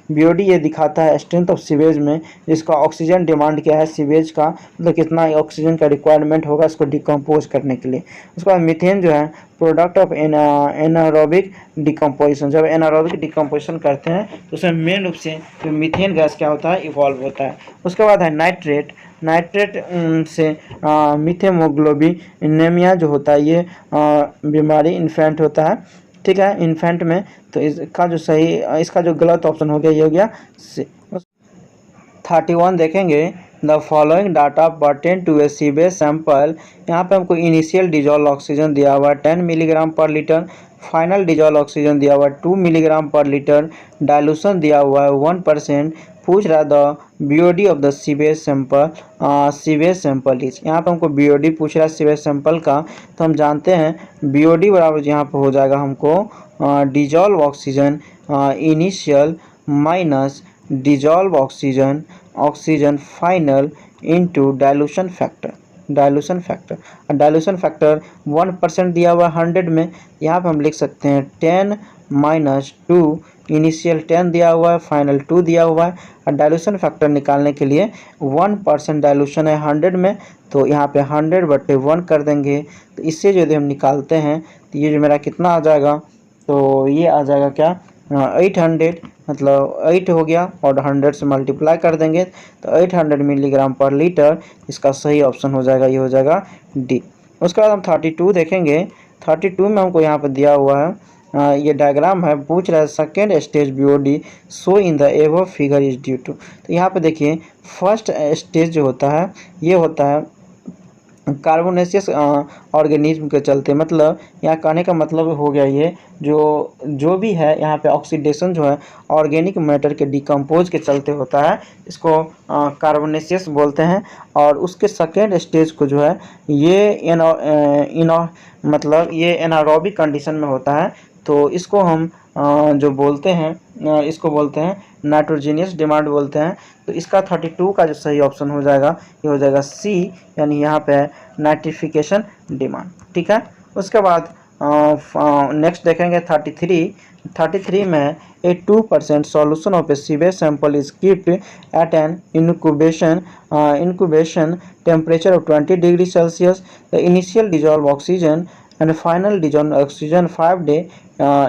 Speaker 1: BOD ये दिखाता है स्ट्रेंथ ऑफ सीवेज में, जिसका ऑक्सीजन डिमांड क्या है सीवेज का, मतलब कितना ऑक्सीजन का रिक्वायरमेंट होगा इसको डिकम्पोज करने के लिए। उसके बाद मीथेन जो है प्रोडक्ट ऑफ एनारोबिक डिकम्पोजिशन, जब एनारोबिक डिकम्पोजिशन करते हैं तो उसमें मेन रूप से तो मीथेन गैस क्या होता है इवॉल्व होता है। उसके बाद है नाइट्रेट से मिथेमोग्लोबिनेमिया जो होता है ये बीमारी इन्फेंट होता है। ठीक है, इन्फेंट में, तो इसका जो गलत ऑप्शन हो गया ये हो गया 31 देखेंगे। The following data pertain to a sewage sample. यहाँ पे हमको इनिशियल डिजॉल्व ऑक्सीजन दिया हुआ है 10 milligram per litre, final dissolve oxygen दिया हुआ है 2 मिलीग्राम पर लीटर, डाइल्यूशन दिया हुआ है 1%। पूछ रहा है the BOD of the sewage sample is. यहाँ पे हमको बीओडी पूछ रहा है सीवेज सैंपल का, तो हम जानते हैं बीओडी बराबर यहाँ पे हो जाएगा हमको dissolve oxygen initial minus dissolve oxygen final into dilution factor. Dilution factor 1% दिया हुआ 100 में, यहाँ पे हम लिख सकते हैं 10 माइनस 2, इनिशियल 10 दिया हुआ है, फाइनल 2 दिया हुआ है। और डाइल्यूशन फैक्टर निकालने के लिए 1% डाइल्यूशन है 100 में, तो यहाँ पे 100/1 कर देंगे। तो इससे यदि हम निकालते हैं तो ये जो मेरा कितना आ जाएगा, तो ये आ जाएगा क्या 800, मतलब 8 हो गया और 100 से मल्टीप्लाई कर देंगे तो 800 मिलीग्राम पर लीटर। इसका सही ऑप्शन हो जाएगा, ये हो जाएगा डी। उसके बाद हम 32 देखेंगे। 32 में हमको यहाँ पर दिया हुआ है ये डायग्राम है, पूछ रहा है second stage BOD so in the above figure is due to. तो यहाँ पे देखिए फर्स्ट स्टेज जो होता है ये होता है कार्बोनेशियस ऑर्गेनिज्म के चलते, मतलब यहाँ कहने का मतलब हो गया ये जो भी है यहाँ पे ऑक्सीडेशन जो है ऑर्गेनिक मैटर के डिकम्पोज के चलते होता है, इसको कार्बोनेशियस बोलते हैं। और उसके सेकेंड स्टेज को जो है ये मतलब ये एनारोबिक कंडीशन में होता है, तो इसको हम जो बोलते हैं इसको बोलते हैं नाइट्रोजीनियस डिमांड बोलते हैं। तो इसका 32 का जो सही ऑप्शन हो जाएगा ये हो जाएगा सी, यानी यहाँ पे नाइट्रिफिकेशन डिमांड। ठीक है, उसके बाद नेक्स्ट देखेंगे 33 में a 2% solution of a sewage sample is keeped at an incubation temperature of 20 degree Celsius. The initial dissolved oxygen and final dissolved oxygen 5-day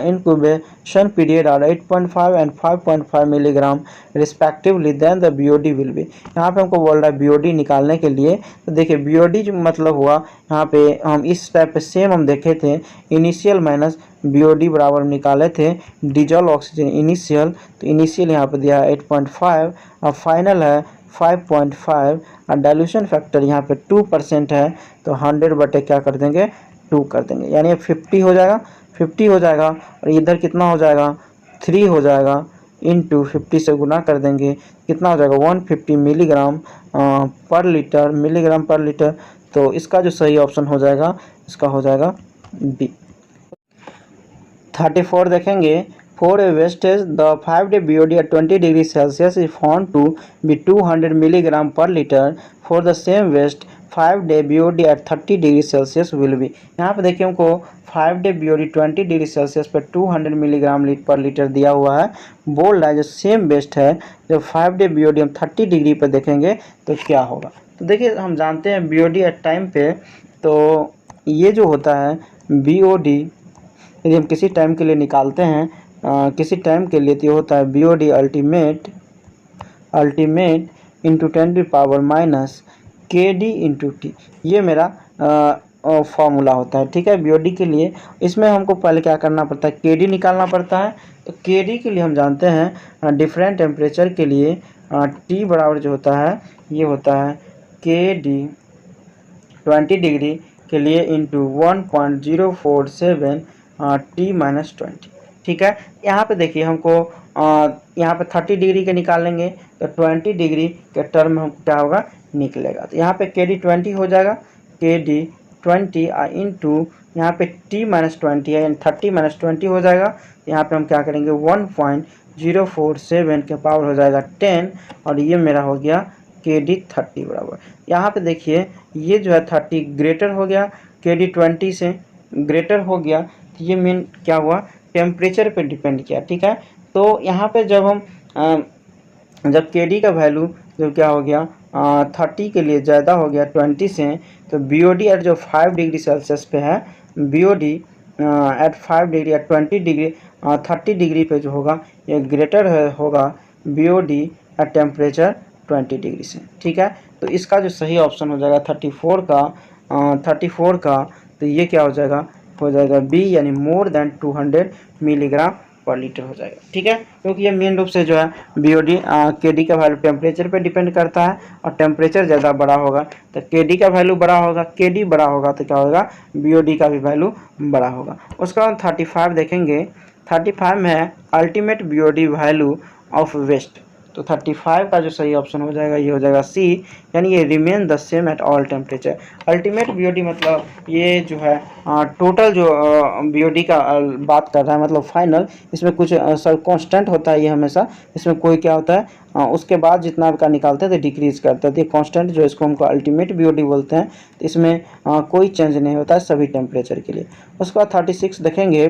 Speaker 1: incubation period are 8.5 and 5.5 milligram respectively, then the BOD will be. यहाँ पे हमको बोल रहा है BOD निकालने के लिए, तो देखिए बीओडी जो मतलब हुआ यहाँ पे हम इस टाइप पे सेम हम देखे थे, इनिशियल माइनस बीओडी बराबर निकाले थे डिजॉल्व ऑक्सीजन इनिशियल, तो इनिशियल यहाँ पे दिया है 8.5 और फाइनल है 5.5 और डाइल्यूशन फैक्टर यहाँ पे 2% है, तो 100 क्या कर देंगे 2 कर देंगे, यानी 50 हो जाएगा। 50 हो जाएगा और इधर कितना हो जाएगा 3 हो जाएगा, इंटू 50 से गुना कर देंगे, कितना हो जाएगा 150 मिलीग्राम पर लीटर। तो इसका जो सही ऑप्शन हो जाएगा इसका हो जाएगा बी। 34 देखेंगे। For a wastage, the 5-day BOD at 20 degree Celsius is found to be 200 milligram per liter. For the same waste, 5-day BOD at 30 degree Celsius will be। यहाँ पे देखिए हमको 5-day BOD 20 डिग्री सेल्सियस पर 200 milligram per litre दिया हुआ है। बोल रहा है जो सेम वेस्ट है जब 5-day BOD हम 30 डिग्री पर देखेंगे तो क्या होगा। तो देखिए हम जानते हैं BOD एट टाइम पे, तो ये जो होता है BOD यदि हम किसी टाइम के लिए निकालते हैं किसी टाइम के लिए, तो होता है BOD ultimate into 10⁻⁻ KD into T, ये मेरा फॉर्मूला होता है। ठीक है, BOD के लिए इसमें हमको पहले क्या करना पड़ता है KD निकालना पड़ता है। तो KD के लिए हम जानते हैं डिफरेंट टेम्परेचर के लिए T बराबर जो होता है ये होता है KD 20 डिग्री के लिए इंटू 1.047 T-20। ठीक है, यहाँ पे देखिए हमको यहाँ पे 30 डिग्री के निकालेंगे तो 20 डिग्री के टर्म में हमको क्या होगा निकलेगा। तो यहाँ पे KD 20 हो जाएगा, KD 20 इंटू यहाँ पे T-20 है, यानी 30-20 हो जाएगा। यहाँ पे हम क्या करेंगे 1.047 के पावर हो जाएगा 10 और ये मेरा हो गया KD 30 बराबर। यहाँ पे देखिए ये जो है 30 ग्रेटर हो गया, KD 20 से ग्रेटर हो गया, तो ये मीन क्या हुआ टेम्परेचर पे डिपेंड किया। ठीक है, तो यहाँ पे जब हम जब KD का वैल्यू जब क्या हो गया 30 के लिए ज़्यादा हो गया 20 से, तो BOD एट जो 5 डिग्री सेल्सियस पे है, BOD at 5 degree at 20 degree 30 degree पे जो होगा ये ग्रेटर होगा BOD एट टेम्परेचर 20 डिग्री से। ठीक है, तो इसका जो सही ऑप्शन हो जाएगा 34 का, तो ये क्या हो जाएगा बी, यानी more than 200 milligram per litre हो जाएगा। ठीक है, क्योंकि ये मेन रूप से जो है बीओडी केडी का वैल्यू टेम्परेचर पे डिपेंड करता है, और टेम्परेचर ज़्यादा बड़ा होगा तो केडी का वैल्यू बड़ा होगा, केडी बड़ा होगा तो क्या होगा, बीओडी का भी वैल्यू बड़ा होगा। उसके बाद 35 देखेंगे। 35 में है ultimate BOD value of waste. तो 35 का जो सही ऑप्शन हो जाएगा ये हो जाएगा सी, यानी ये remain the same at all temperature. Ultimate BOD मतलब ये जो है टोटल जो बीओडी का बात कर रहा है, मतलब फाइनल, इसमें कुछ सर कांस्टेंट होता है ये हमेशा, इसमें कोई क्या होता है उसके बाद जितना का निकालते हैं तो डिक्रीज करता है, तो ये कांस्टेंट जो इसको हमको अल्टीमेट बीओडी बोलते हैं। तो इसमें कोई चेंज नहीं होता है सभी टेम्परेचर के लिए। उसके बाद 36 देखेंगे।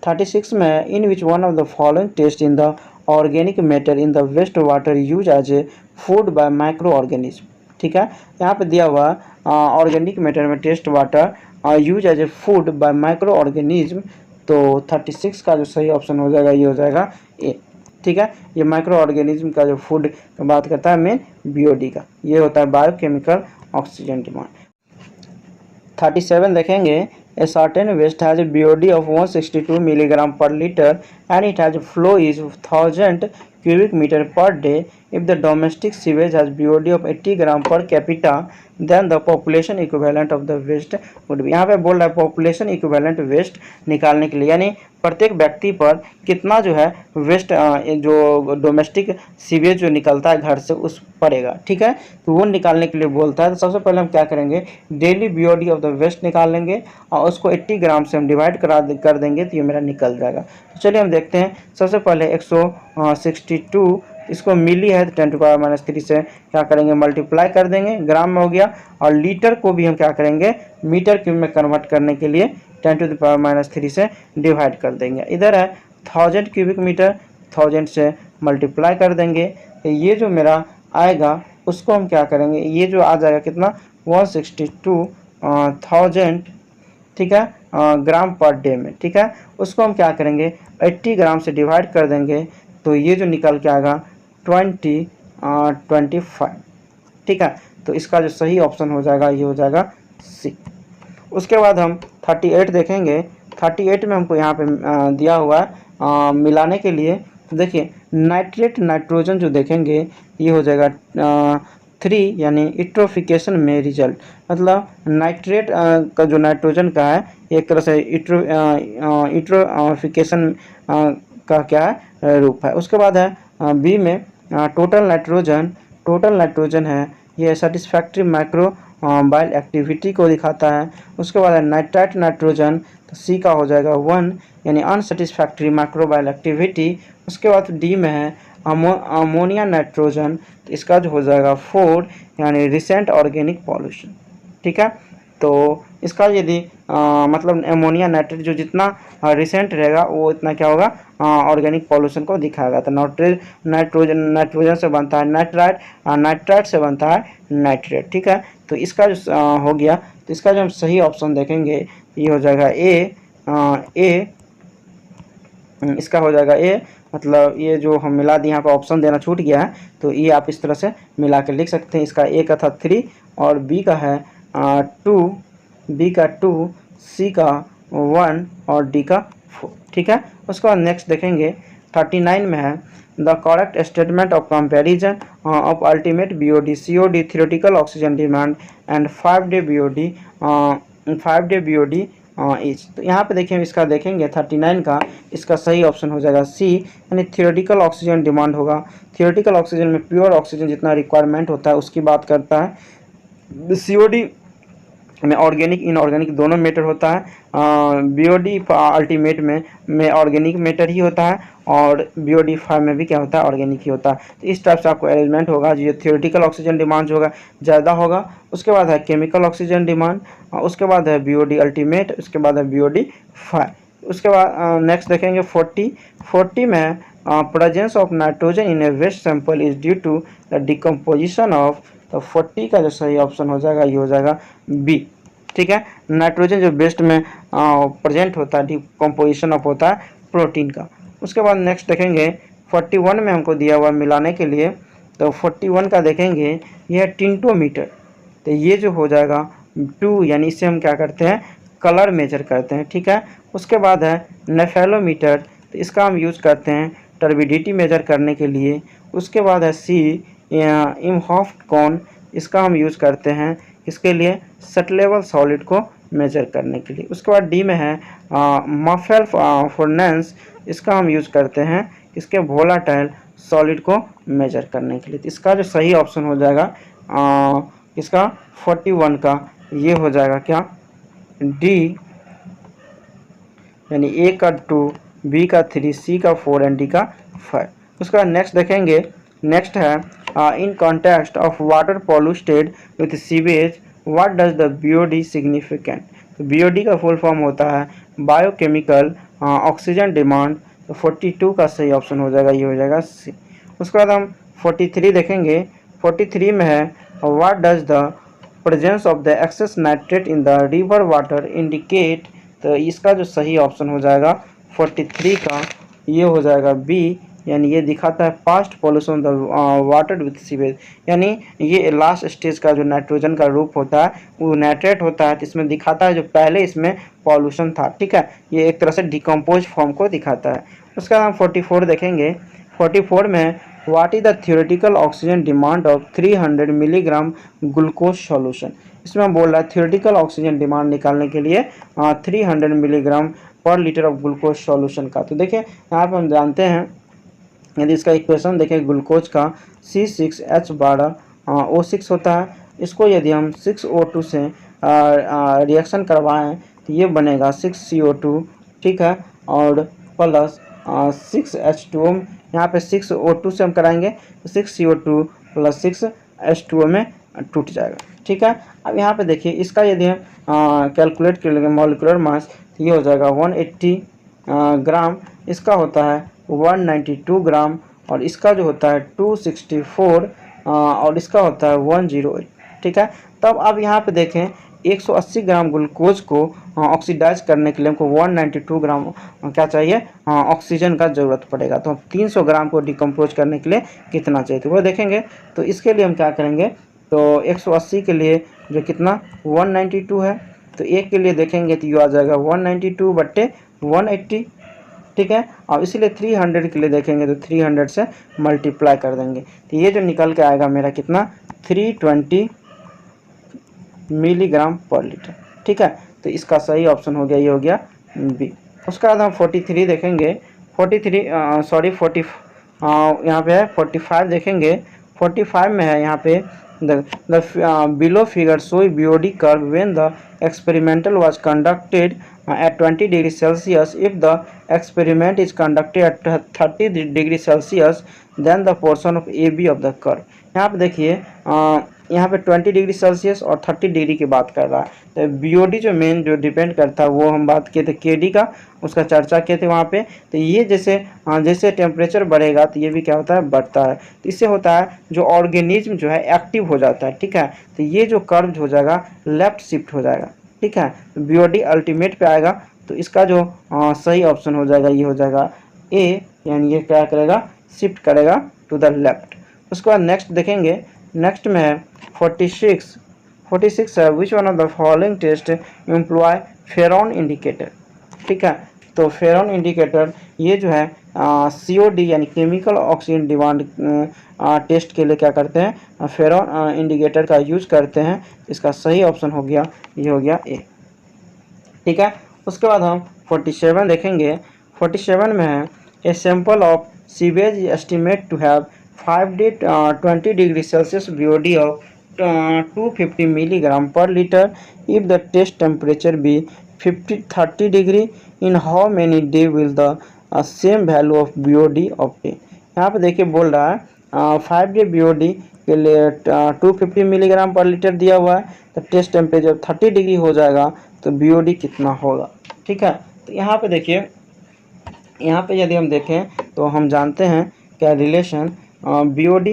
Speaker 1: 36 में in which one of the following test in the organic matter in the waste water use as a food by micro organism. ठीक है, यहाँ पे दिया हुआ ऑर्गेनिक मैटर में test water use as a food by micro organism. तो 36 का जो सही ऑप्शन हो जाएगा ये हो जाएगा ए। ठीक है, ये माइक्रो ऑर्गेनिज्म का जो फूड का बात करता है मेन बीओडी का, ये होता है बायोकेमिकल ऑक्सीजन डिमांड। 37 देखेंगे। A certain waste has a BOD of 162 milligram per liter and it has a flow is 1000 cubic meter per day. If the domestic sewage has BOD of 80 gram per capita, then the population equivalent of the waste would be। यहाँ पे बोल रहा है population equivalent waste निकालने के लिए, यानी प्रत्येक व्यक्ति पर कितना जो है वेस्ट जो डोमेस्टिक सीवेज जो निकलता है घर से उस पड़ेगा। ठीक है, तो वो निकालने के लिए बोलता है। तो सबसे पहले हम क्या करेंगे, daily BOD of the waste निकाल लेंगे और उसको 80 ग्राम से हम डिवाइड कर देंगे तो ये मेरा निकल जाएगा। तो चलिए हम देखते हैं। सबसे पहले 162 इसको मिली है तो 10⁻³ से क्या करेंगे, मल्टीप्लाई कर देंगे, ग्राम में हो गया। और लीटर को भी हम क्या करेंगे, मीटर क्यूब में कन्वर्ट करने के लिए 10⁻³ से डिवाइड कर देंगे। इधर है 1000 क्यूबिक मीटर, 1000 से मल्टीप्लाई कर देंगे। तो ये जो मेरा आएगा उसको हम क्या करेंगे, ये जो आ जाएगा कितना 162,000, ठीक है, ग्राम पर डे में। ठीक है, उसको हम क्या करेंगे 80 ग्राम से डिवाइड कर देंगे तो ये जो निकल के आएगा 25। ठीक है, तो इसका जो सही ऑप्शन हो जाएगा ये हो जाएगा सी। उसके बाद हम 38 देखेंगे। 38 में हमको यहाँ पे दिया हुआ है मिलाने के लिए। तो देखिए नाइट्रेट नाइट्रोजन जो देखेंगे ये हो जाएगा 3, यानी इट्रोफिकेशन में रिजल्ट, मतलब नाइट्रेट का जो नाइट्रोजन का है एक तरह से इट्रोफिकेशन का क्या है रूप है। उसके बाद है बी में टोटल नाइट्रोजन है, ये सेटिस्फैक्ट्री माइक्रो बाइल एक्टिविटी को दिखाता है। उसके बाद है नाइट्राइट नाइट्रोजन, तो सी का हो जाएगा 1, यानी अनसेटिस्फैक्ट्री माइक्रो बाइल एक्टिविटी। उसके बाद डी में है अमोनिया नाइट्रोजन, तो इसका जो हो जाएगा 4, यानी रिसेंट ऑर्गेनिक पॉल्यूशन। ठीक है, तो इसका यदि मतलब अमोनिया नाइट्रेट जो जितना रिसेंट रहेगा वो इतना क्या होगा ऑर्गेनिक पॉल्यूशन को दिखाएगा। तो नाइट्रोजन से बनता है नाइट्राइट, नाइट्राइट से बनता है नाइट्रेट। ठीक है, तो इसका जो हो गया, तो इसका जो हम सही ऑप्शन देखेंगे ये हो जाएगा ए। इसका हो जाएगा ए, मतलब ये जो हम मिला दिए यहाँ पर ऑप्शन देना छूट गया है, तो ये आप इस तरह से मिला के लिख सकते हैं। इसका ए का था 3 और बी का है 2, सी का 1 और डी का 4। ठीक है, उसके बाद नेक्स्ट देखेंगे 39 में है the correct statement of comparison of ultimate BOD COD theoretical oxygen demand and 5 day BOD is. तो यहाँ पे देखिए इसका देखेंगे 39 का, इसका सही ऑप्शन हो जाएगा सी, यानी थियोरेटिकल ऑक्सीजन डिमांड होगा। थियोरेटिकल ऑक्सीजन में प्योर ऑक्सीजन जितना रिक्वायरमेंट होता है उसकी बात करता है। सीओडी में ऑर्गेनिक इनऑर्गेनिक दोनों मैटर होता है, बीओडी अल्टीमेट में ऑर्गेनिक मैटर ही होता है और बीओडी 5 में भी क्या होता है ऑर्गेनिक ही होता है। तो इस टाइप से आपको अरेंजमेंट होगा, जो थियोरेटिकल ऑक्सीजन डिमांड जो होगा ज़्यादा होगा। उसके बाद है केमिकल ऑक्सीजन डिमांड, उसके बाद है बीओडी अल्टीमेट, उसके बाद है बीओडी 5। उसके बाद नेक्स्ट देखेंगे 40 में presence of nitrogen in a waste sample is due to the decomposition of. तो 40 का जो सही ऑप्शन हो जाएगा ये हो जाएगा बी। ठीक है, नाइट्रोजन जो वेस्ट में प्रेजेंट होता है डिकम्पोजिशन ऑफ होता है प्रोटीन का। उसके बाद नेक्स्ट देखेंगे 41 में हमको दिया हुआ मिलाने के लिए। तो 41 का देखेंगे यह टिंटोमीटर, तो ये जो हो जाएगा 2, यानी इससे हम क्या करते हैं कलर मेजर करते हैं। ठीक है, उसके बाद है नेफेलोमीटर, तो इसका हम यूज़ करते हैं टर्बिडिटी मेजर करने के लिए। उसके बाद है सी इम्हॉफ्ट कॉन, इसका हम यूज़ करते हैं इसके लिए सटलेबल सॉलिड को मेजर करने के लिए। उसके बाद डी में है मफेल फोर्नेंस, इसका हम यूज़ करते हैं इसके वोलाटाइल सॉलिड को मेजर करने के लिए। तो इसका जो सही ऑप्शन हो जाएगा इसका 41 का ये हो जाएगा क्या, डी, यानी ए का 2, बी का 3, सी का 4 एंड डी का 5। उसके बाद नेक्स्ट देखेंगे, नेक्स्ट है in context of water polluted with sewage what does the BOD significant. तो बीओडी का फुल फॉर्म होता है बायोकेमिकल ऑक्सीजन डिमांड। तो 42 का सही ऑप्शन हो जाएगा, ये हो जाएगा सी। उसके बाद हम 43 देखेंगे। 43 में है what does the presence of the excess nitrate in the river water indicate. तो इसका जो सही ऑप्शन हो जाएगा 43 का ये हो जाएगा बी, यानी ये दिखाता है past pollution the water with sewage, यानी ये लास्ट स्टेज का जो नाइट्रोजन का रूप होता है वो नाइट्रेट होता है। तो इसमें दिखाता है जो पहले इसमें पॉल्यूशन था, ठीक है, ये एक तरह से डिकम्पोज फॉर्म को दिखाता है। उसका हम 44 देखेंगे। 44 में what is the theoretical oxygen demand of 300 milligram glucose solution. इसमें हम बोल रहा है थियोरेटिकल ऑक्सीजन डिमांड निकालने के लिए 300 milligram per litre of glucose solution का। तो देखिए यहाँ पर हम जानते हैं, यदि इसका इक्वेशन देखें ग्लूकोज का C6H12O6 होता है, इसको यदि हम 6O2 से रिएक्शन करवाएं तो ये बनेगा 6CO2, ठीक है, और प्लस 6H2O, यहाँ पे 6O2 से हम कराएंगे तो 6CO2 प्लस 6H2O में टूट जाएगा, ठीक है। अब यहाँ पे देखिए इसका यदि हम कैलकुलेट कर लेंगे मॉलिक्यूलर मास तो ये हो जाएगा 180 ग्राम, इसका होता है 192 ग्राम, और इसका जो होता है 264 और इसका होता है 108, ठीक है। तब अब यहाँ पे देखें 180 ग्राम ग्लूकोज को ऑक्सीडाइज करने के लिए हमको 192 ग्राम क्या चाहिए, ऑक्सीजन का ज़रूरत पड़ेगा। तो 300 ग्राम को डिकम्पोज करने के लिए कितना चाहिए तो वो देखेंगे। तो इसके लिए हम क्या करेंगे, तो 180 के लिए जो कितना 192 है, तो एक के लिए देखेंगे तो ये आ जाएगा 192 बट्टे 180, ठीक है। और इसीलिए 300 के लिए देखेंगे तो 300 से मल्टीप्लाई कर देंगे तो ये जो निकल के आएगा मेरा कितना 320 मिलीग्राम पर लीटर, ठीक है। तो इसका सही ऑप्शन हो गया, ये हो गया बी। उसके बाद हम 43 देखेंगे। 40 यहाँ पे है 45 देखेंगे। 45 में है यहाँ पे the below figure show BOD curve when the experimental was conducted at 20 degrees Celsius. If the experiment is conducted at 30 degrees Celsius, then the portion of AB of the curve। यहाँ पे देखिए यहाँ पे 20 डिग्री सेल्सियस और 30 degree की बात कर रहा है। तो बीओडी जो मेन जो डिपेंड करता है वो हम बात किए थे केडी का, उसका चर्चा किए थे वहाँ पे। तो ये जैसे टेम्परेचर बढ़ेगा तो ये भी क्या होता है, बढ़ता है। तो इससे होता है जो ऑर्गेनिज्म जो है एक्टिव हो जाता है, ठीक है। तो ये जो कर्व हो जाएगा लेफ्ट शिफ्ट हो जाएगा, ठीक है। तो बीओडी अल्टीमेट पे आएगा तो इसका जो सही ऑप्शन हो जाएगा ये हो जाएगा ए, यानी ये क्या करेगा, शिफ्ट करेगा टू द लेफ्ट। उसके बाद नेक्स्ट देखेंगे। नेक्स्ट में है 46 है which one of the following test employ ferroin indicator, ठीक है। तो फेरॉन इंडिकेटर ये जो है COD यानी केमिकल ऑक्सीजन डिमांड टेस्ट के लिए क्या करते हैं, फेरॉन इंडिकेटर का यूज करते हैं। इसका सही ऑप्शन हो गया, ये हो गया ए, ठीक है। उसके बाद हम 47 देखेंगे। 47 में है a sample of sewage estimate to have 5 day 20 degree Celsius BOD of 250 milligram per liter if the test temperature be 30 degree, in how many day will the same value of BOD obtain। यहाँ पे देखिए बोल रहा है 5 day BOD के लिए 250 milligram per litre दिया हुआ है, तो टेस्ट टेम्परेचर 30 डिग्री हो जाएगा तो BOD कितना होगा, ठीक है। तो यहाँ पे देखिए, यहाँ पे यदि हम देखें तो हम जानते हैं क्या रिलेशन BOD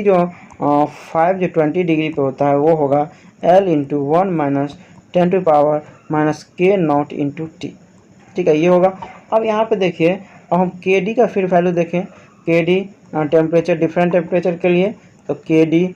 Speaker 1: जो 5 जो 20 डिग्री पे होता है वो होगा L into 1 minus 10 to power minus K not into T, ठीक है, ये होगा। अब यहाँ पे देखिए, अब हम KD का फिर वैल्यू देखें। KD टेम्परेचर डिफरेंट टेम्परेचर के लिए तो KD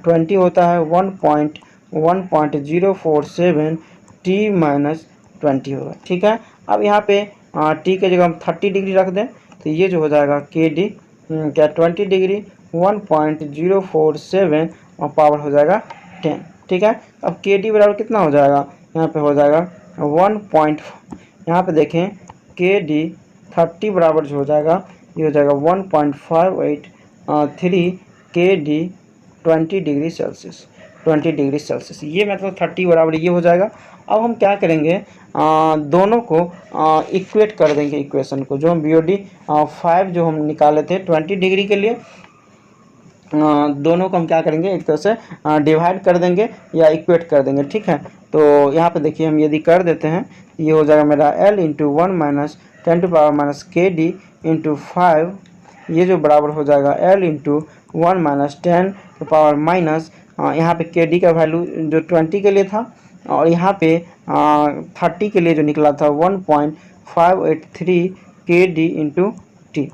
Speaker 1: 20 होता है 1.047 T माइनस 20 होगा, ठीक है। अब यहाँ पे टी के जगह हम 30 डिग्री रख दें तो ये जो हो जाएगा के डी क्या 20 डिग्री 1.047 और पावर हो जाएगा 10। ठीक है, अब के डी बराबर कितना हो जाएगा, यहाँ पे हो जाएगा 1. यहाँ पे देखें के डी 30 बराबर जो हो जाएगा ये हो जाएगा 1.583 के D 20 degree Celsius, 20 degree Celsius, ये मतलब 30 बराबर ये हो जाएगा। अब हम क्या करेंगे, दोनों को इक्वेट कर देंगे, इक्वेशन को जो हम BOD 5 जो हम निकाले थे 20 डिग्री के लिए, दोनों को हम क्या करेंगे एक तरह से डिवाइड कर देंगे या इक्वेट कर देंगे। ठीक है, तो यहाँ पे देखिए हम यदि कर देते हैं ये हो जाएगा मेरा L into 1 minus 10 to power minus K D into 5, ये जो बराबर हो जाएगा L into 1 minus 10 to power minus यहाँ पे के डी का वैल्यू जो 20 के लिए था और यहाँ पे 30 के लिए जो निकला था 1.583 के डी इंटू टी।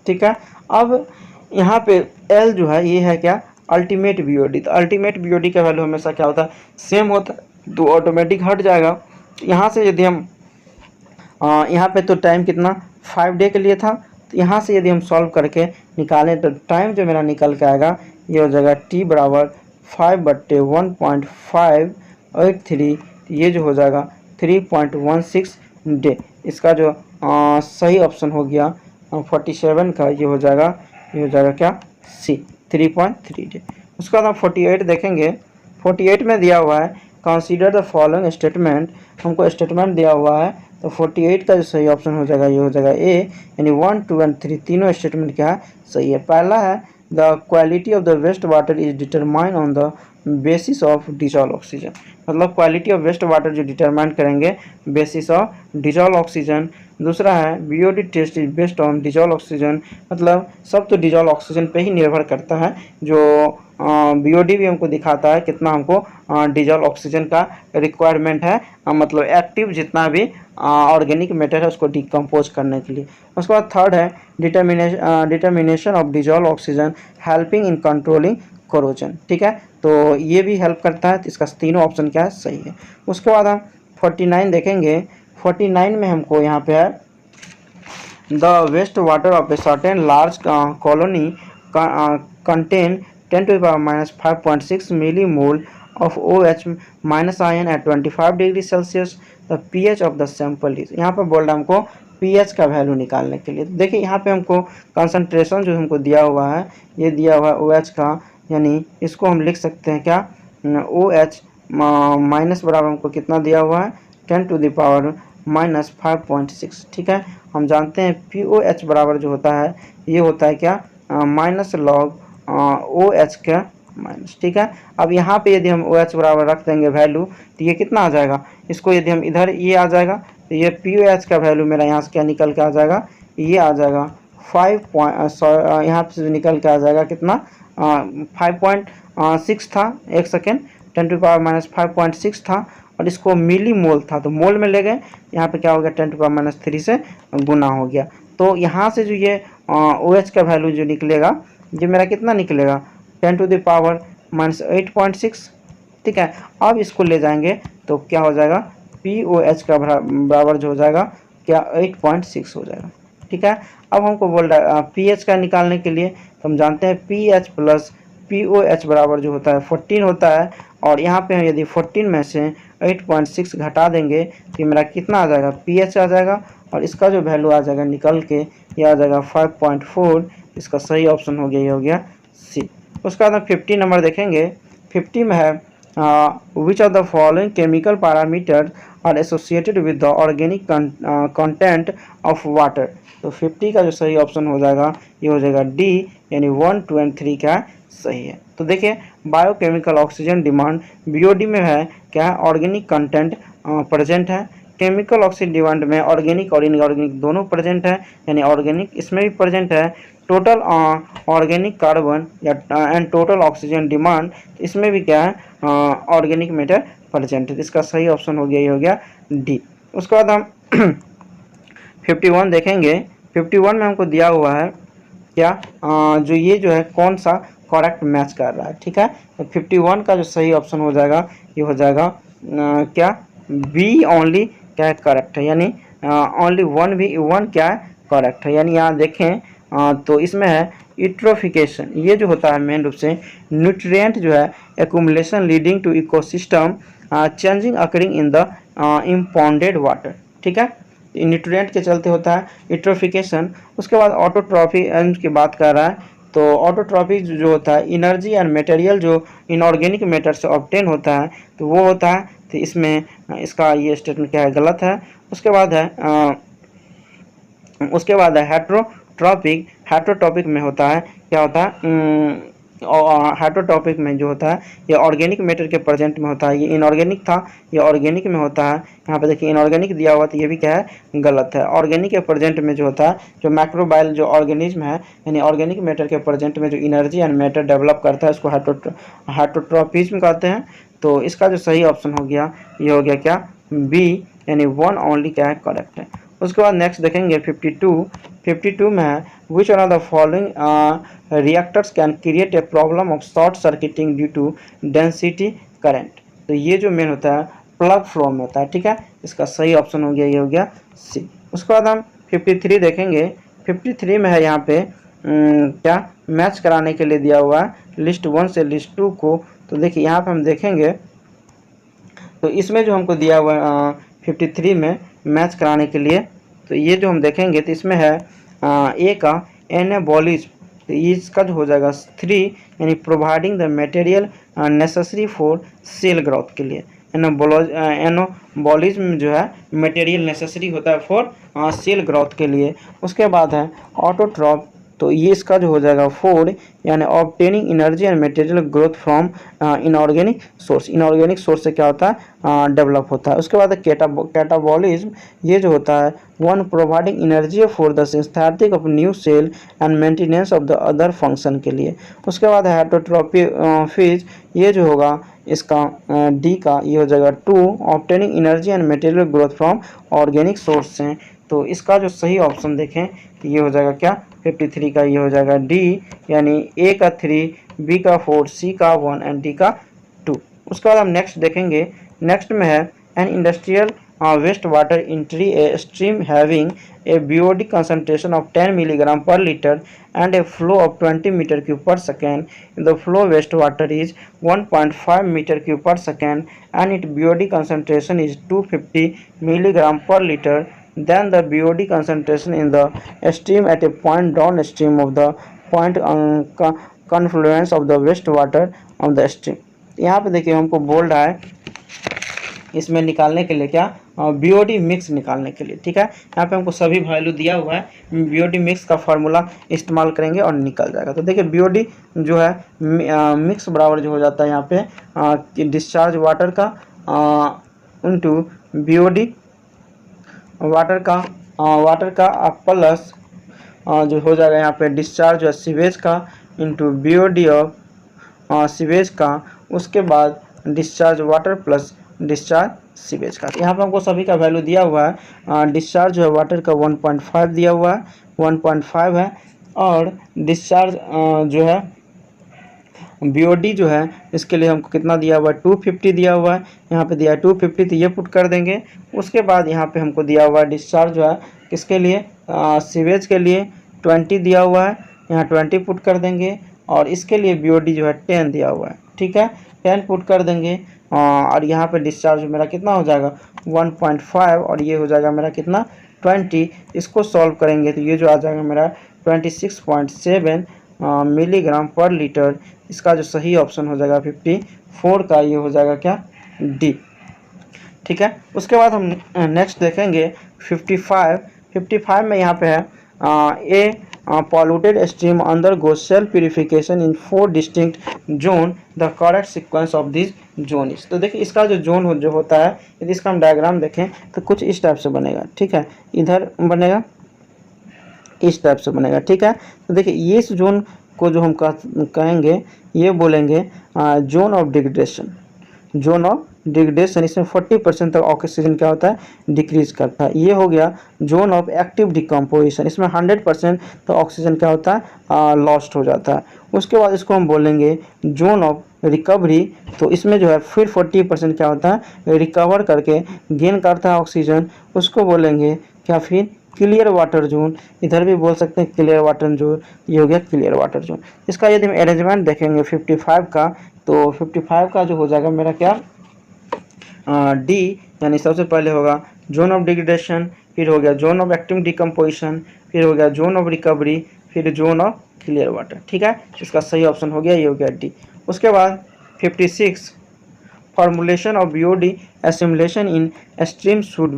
Speaker 1: ठीक है, अब यहाँ पे L जो है ये है क्या, अल्टीमेट BOD। तो अल्टीमेट BOD का वैल्यू हमेशा क्या होता है, सेम होता है, तो ऑटोमेटिक हट जाएगा। यहाँ से यदि हम यहाँ पे तो टाइम कितना 5 डे के लिए था, तो यहाँ से यदि हम सॉल्व करके निकालें तो टाइम जो मेरा निकल के आएगा ये हो जाएगा T बराबर 5/1.583, ये जो हो जाएगा 3.16 डे। इसका जो सही ऑप्शन हो गया 47 का ये हो जाएगा क्या, C 3.3 डे। उसके बाद हम 48 देखेंगे। 48 में दिया हुआ है कंसीडर द फॉलोइंग स्टेटमेंट, हमको स्टेटमेंट दिया हुआ है तो 48 का जो सही ऑप्शन हो जाएगा ये हो जाएगा A, यानी 1, 2 एंड 3 तीनों स्टेटमेंट क्या है, सही है। पहला है the quality of the waste water is determine on the basis of dissolve oxygen, मतलब क्वालिटी ऑफ वेस्ट वाटर जो डिटरमाइन करेंगे बेसिस ऑफ डिजॉल्व ऑक्सीजन। दूसरा है BOD test is based on dissolve oxygen, मतलब सब तो डिजॉल्व ऑक्सीजन पे ही निर्भर करता है, जो BOD भी हमको दिखाता है कितना हमको डिजॉल्व ऑक्सीजन का रिक्वायरमेंट है, मतलब एक्टिव जितना भी ऑर्गेनिक मैटर है उसको डिकम्पोज करने के लिए। उसके बाद थर्ड है determination of dissolve oxygen helping in controlling corrosion. ठीक है, तो ये भी हेल्प करता है, तो इसका तीनों ऑप्शन क्या है, सही है। उसके बाद हम 49 देखेंगे। 49 में हमको यहाँ पे है the waste water of a certain large colony contain 10 to the power minus 5.6 millimole of OH minus ion at 25 degree Celsius, the pH of the sample is. यहाँ पर बोल रहा है हमको pH का वैल्यू निकालने के लिए। देखिए यहाँ पे हमको कंसंट्रेशन जो हमको दिया हुआ है ये दिया हुआ है OH का, यानी इसको हम लिख सकते हैं क्या, OH माइनस बराबर हमको कितना दिया हुआ है 10 to the power minus 5.6। ठीक है, हम जानते हैं POH बराबर जो होता है ये होता है क्या, माइनस लॉग OH का माइनस। ठीक है, अब यहाँ पे यदि हम OH बराबर रख देंगे वैल्यू तो ये कितना आ जाएगा, इसको यदि हम इधर ये आ जाएगा तो ये POH का वैल्यू मेरा यहाँ से क्या निकल के आ जाएगा, ये आ जाएगा 5 यहाँ से निकल के आ जाएगा कितना 5.6 था, एक second 10 to the power minus 5.6 था और इसको मिली मोल था तो मोल में ले गए, यहाँ पे क्या हो गया 10 to the power minus 3 से गुना हो गया। तो यहाँ से जो ये OH का वैल्यू जो निकलेगा ये मेरा कितना निकलेगा 10 to the power minus 8.6। ठीक है, अब इसको ले जाएंगे तो क्या हो जाएगा POH का बराबर जो हो जाएगा क्या 8.6 हो जाएगा। ठीक है, अब हमको बोल रहा है pH का निकालने के लिए, तो हम जानते हैं pH प्लस POH बराबर जो होता है 14 होता है, और यहाँ पे हम यदि 14 में से 8.6 घटा देंगे तो मेरा कितना आ जाएगा pH आ जाएगा, और इसका जो वैल्यू आ जाएगा निकल के ये आ जाएगा 5.4। इसका सही ऑप्शन हो गया, ये हो गया C। उसका बाद 50 नंबर देखेंगे। 50 में है which of the following chemical parameter are associated with the organic content of water. तो 50 का जो सही ऑप्शन हो जाएगा ये हो जाएगा D, यानी 1, 2 एंड 3 का सही है। तो देखिए बायोकेमिकल ऑक्सीजन डिमांड BOD में है क्या, ऑर्गेनिक कंटेंट प्रेजेंट है। केमिकल ऑक्सीजन डिमांड में ऑर्गेनिक और इनऑर्गेनिक दोनों प्रेजेंट है, यानी ऑर्गेनिक इसमें भी प्रेजेंट है। टोटल ऑर्गेनिक कार्बन या एंड टोटल ऑक्सीजन डिमांड इसमें भी क्या है ऑर्गेनिक मैटर प्रेजेंट है। इसका सही ऑप्शन हो गया, ये हो गया D। उसके बाद हम 51 देखेंगे। 51 में हमको दिया हुआ है क्या, जो ये जो है कौन सा करेक्ट मैच कर रहा है। ठीक है, तो 51 का जो सही ऑप्शन हो जाएगा ये हो जाएगा क्या B ओनली क्या करेक्ट है, यानी ओनली वन भी वन क्या है करेक्ट है। यानी यहाँ देखें तो इसमें है यूट्रोफिकेशन, ये जो होता है मेन रूप से न्यूट्रिएंट जो है accumulation leading to ecosystem changing occurring in the impounded water. ठीक है, न्यूट्रिएंट के चलते होता है यूट्रोफिकेशन। उसके बाद ऑटोट्रॉफी की बात कर रहा है, तो ऑटोट्रॉफी जो होता है एनर्जी एंड मटेरियल जो इनऑर्गेनिक मैटर से ऑब्टेन होता है तो वो होता है, तो इसमें इसका ये स्टेटमेंट क्या है गलत है। उसके बाद है हेट्रोट्रॉपिक। हेट्रोट्रॉपिक में होता है क्या होता है हेट्रोट्रॉपिक में जो होता है ये ऑर्गेनिक मैटर के प्रेजेंट में होता है, ये इनऑर्गेनिक था ये ऑर्गेनिक में होता है। यहाँ पे देखिए इनऑर्गेनिक दिया हुआ तो ये भी क्या है गलत है। ऑर्गेनिक के प्रेजेंट में जो होता है जो मैक्रोबायल जो ऑर्गेनिज्म है यानी ऑर्गेनिक मैटर के प्रेजेंट में जो एनर्जी एंड मैटर डेवलप करता है उसको हेट्रोट्रॉपिज्म कहते हैं। तो इसका जो सही ऑप्शन हो गया ये हो गया क्या बी, यानी वन ओनली क्या है करेक्ट है। उसके बाद नेक्स्ट देखेंगे 52 में है which one of the following reactors can create a problem of short circuiting due to density current. तो ये जो मेन होता है प्लग फ्लो में होता है। ठीक है, इसका सही ऑप्शन हो गया ये हो गया सी। उसके बाद हम 53 देखेंगे। 53 में है यहाँ पे क्या मैच कराने के लिए दिया हुआ है लिस्ट 1 से लिस्ट 2 को। तो देखिए यहाँ पे हम देखेंगे तो इसमें जो हमको दिया हुआ है 53 में मैच कराने के लिए, तो ये जो हम देखेंगे तो इसमें है ए का एनाबॉलिज्म, तो इसका जो हो जाएगा 3 यानी providing the material necessary for sale growth के लिए। एनाबॉलिज्म जो है मटेरियल नेसेसरी होता है फॉर सेल ग्रोथ के लिए। उसके बाद है ऑटोट्रॉप, तो ये इसका जो हो जाएगा 4 यानी obtaining energy and material growth from inorganic source. Inorganic source से क्या होता है डेवलप होता है। उसके बाद कैटाबॉलिज्म, ये जो होता है one providing energy for the synthetic of new cell and maintenance of the other function के लिए। उसके बाद हेट्रोट्रॉपिज, ये जो होगा इसका डी का ये हो जाएगा 2 obtaining energy and material growth from organic source से। तो इसका जो सही ऑप्शन देखें तो ये हो जाएगा क्या 53 का ये हो जाएगा डी, यानी ए का 3, बी का 4, सी का 1 एंड डी का 2। उसके बाद हम नेक्स्ट देखेंगे। नेक्स्ट में है an industrial waste water entry a stream having a BOD concentration of 10 milligram per liter and a flow of 20 meter cube per second. The flow wastewater is 1.5 meter cube per second and its BOD concentration is 250 milligram per liter. Then the BOD concentration in the stream at a point downstream of the point confluence of the wastewater of the stream. यहाँ पे देखिए हमको बोल रहा है इसमें निकालने के लिए क्या BOD मिक्स निकालने के लिए। ठीक है, यहाँ पे हमको सभी वैल्यू दिया हुआ है, BOD मिक्स का फार्मूला इस्तेमाल करेंगे और निकल जाएगा। तो देखिए BOD जो है मिक्स बराबर जो हो जाता है यहाँ पे डिस्चार्ज वाटर का इनटू BOD वाटर का प्लस जो हो जाएगा यहाँ पे डिस्चार्ज है सीवेज का इनटू BOD ऑफ सीवेज का, उसके बाद discharge water plus discharge sewage का। यहाँ पे हमको सभी का वैल्यू दिया हुआ है। डिस्चार्ज जो है वाटर का 1.5 दिया हुआ है 1.5 है, और डिस्चार्ज जो है BOD जो है इसके लिए हमको कितना दिया हुआ है 250 दिया हुआ है। यहाँ पे दिया है 250 तो ये पुट कर देंगे। उसके बाद यहाँ पे हमको दिया हुआ है डिस्चार्ज जो है किसके लिए सीवेज के लिए 20 दिया हुआ है, यहाँ 20 पुट कर देंगे। और इसके लिए BOD जो है 10 दिया हुआ है। ठीक है, 10 पुट कर देंगे। और यहाँ पे डिस्चार्ज मेरा कितना हो जाएगा 1.5 और ये हो जाएगा मेरा कितना 20। इसको सॉल्व करेंगे तो ये जो आ जाएगा मेरा 26.7 मिलीग्राम पर लीटर। इसका जो सही ऑप्शन हो जाएगा 54 का ये हो जाएगा क्या डी। ठीक है, उसके बाद हम नेक्स्ट देखेंगे 55 में यहाँ पे है ए polluted stream undergoes self purification in 4 distinct zone. The correct sequence of this zone is। तो देखिए इसका जो जोन जो होता है यदि इसका हम डायग्राम देखें तो कुछ इस टाइप से बनेगा। ठीक है, इधर बनेगा इस टाइप से बनेगा। ठीक है, तो देखिए ये इस जोन को जो हम कहेंगे ये बोलेंगे zone of degradation. Zone of degradation इसमें 40% तक ऑक्सीजन क्या होता है डिक्रीज करता है। ये हो गया जोन ऑफ एक्टिव डिकम्पोजिशन, इसमें 100% तो ऑक्सीजन क्या होता है लॉस्ट हो जाता है। उसके बाद इसको हम बोलेंगे जोन ऑफ रिकवरी, तो इसमें जो है फिर 40% क्या होता है रिकवर करके गेन करता है ऑक्सीजन, उसको बोलेंगे या फिर क्लियर वाटर जोन, इधर भी बोल सकते हैं क्लियर वाटर जोन, ये हो गया क्लियर वाटर जोन। इसका यदि हम अरेंजमेंट देखेंगे 55 का, तो 55 का जो हो जाएगा मेरा क्या, डी, यानी सबसे पहले होगा जोन ऑफ डिग्रेडेशन, फिर हो गया जोन ऑफ एक्टिव डिकम्पोजिशन, फिर हो गया जोन ऑफ रिकवरी, फिर जोन ऑफ क्लियर वाटर। ठीक है, इसका सही ऑप्शन हो गया, ये हो गया डी। उसके बाद 56 formulation of BOD assimilation in stream should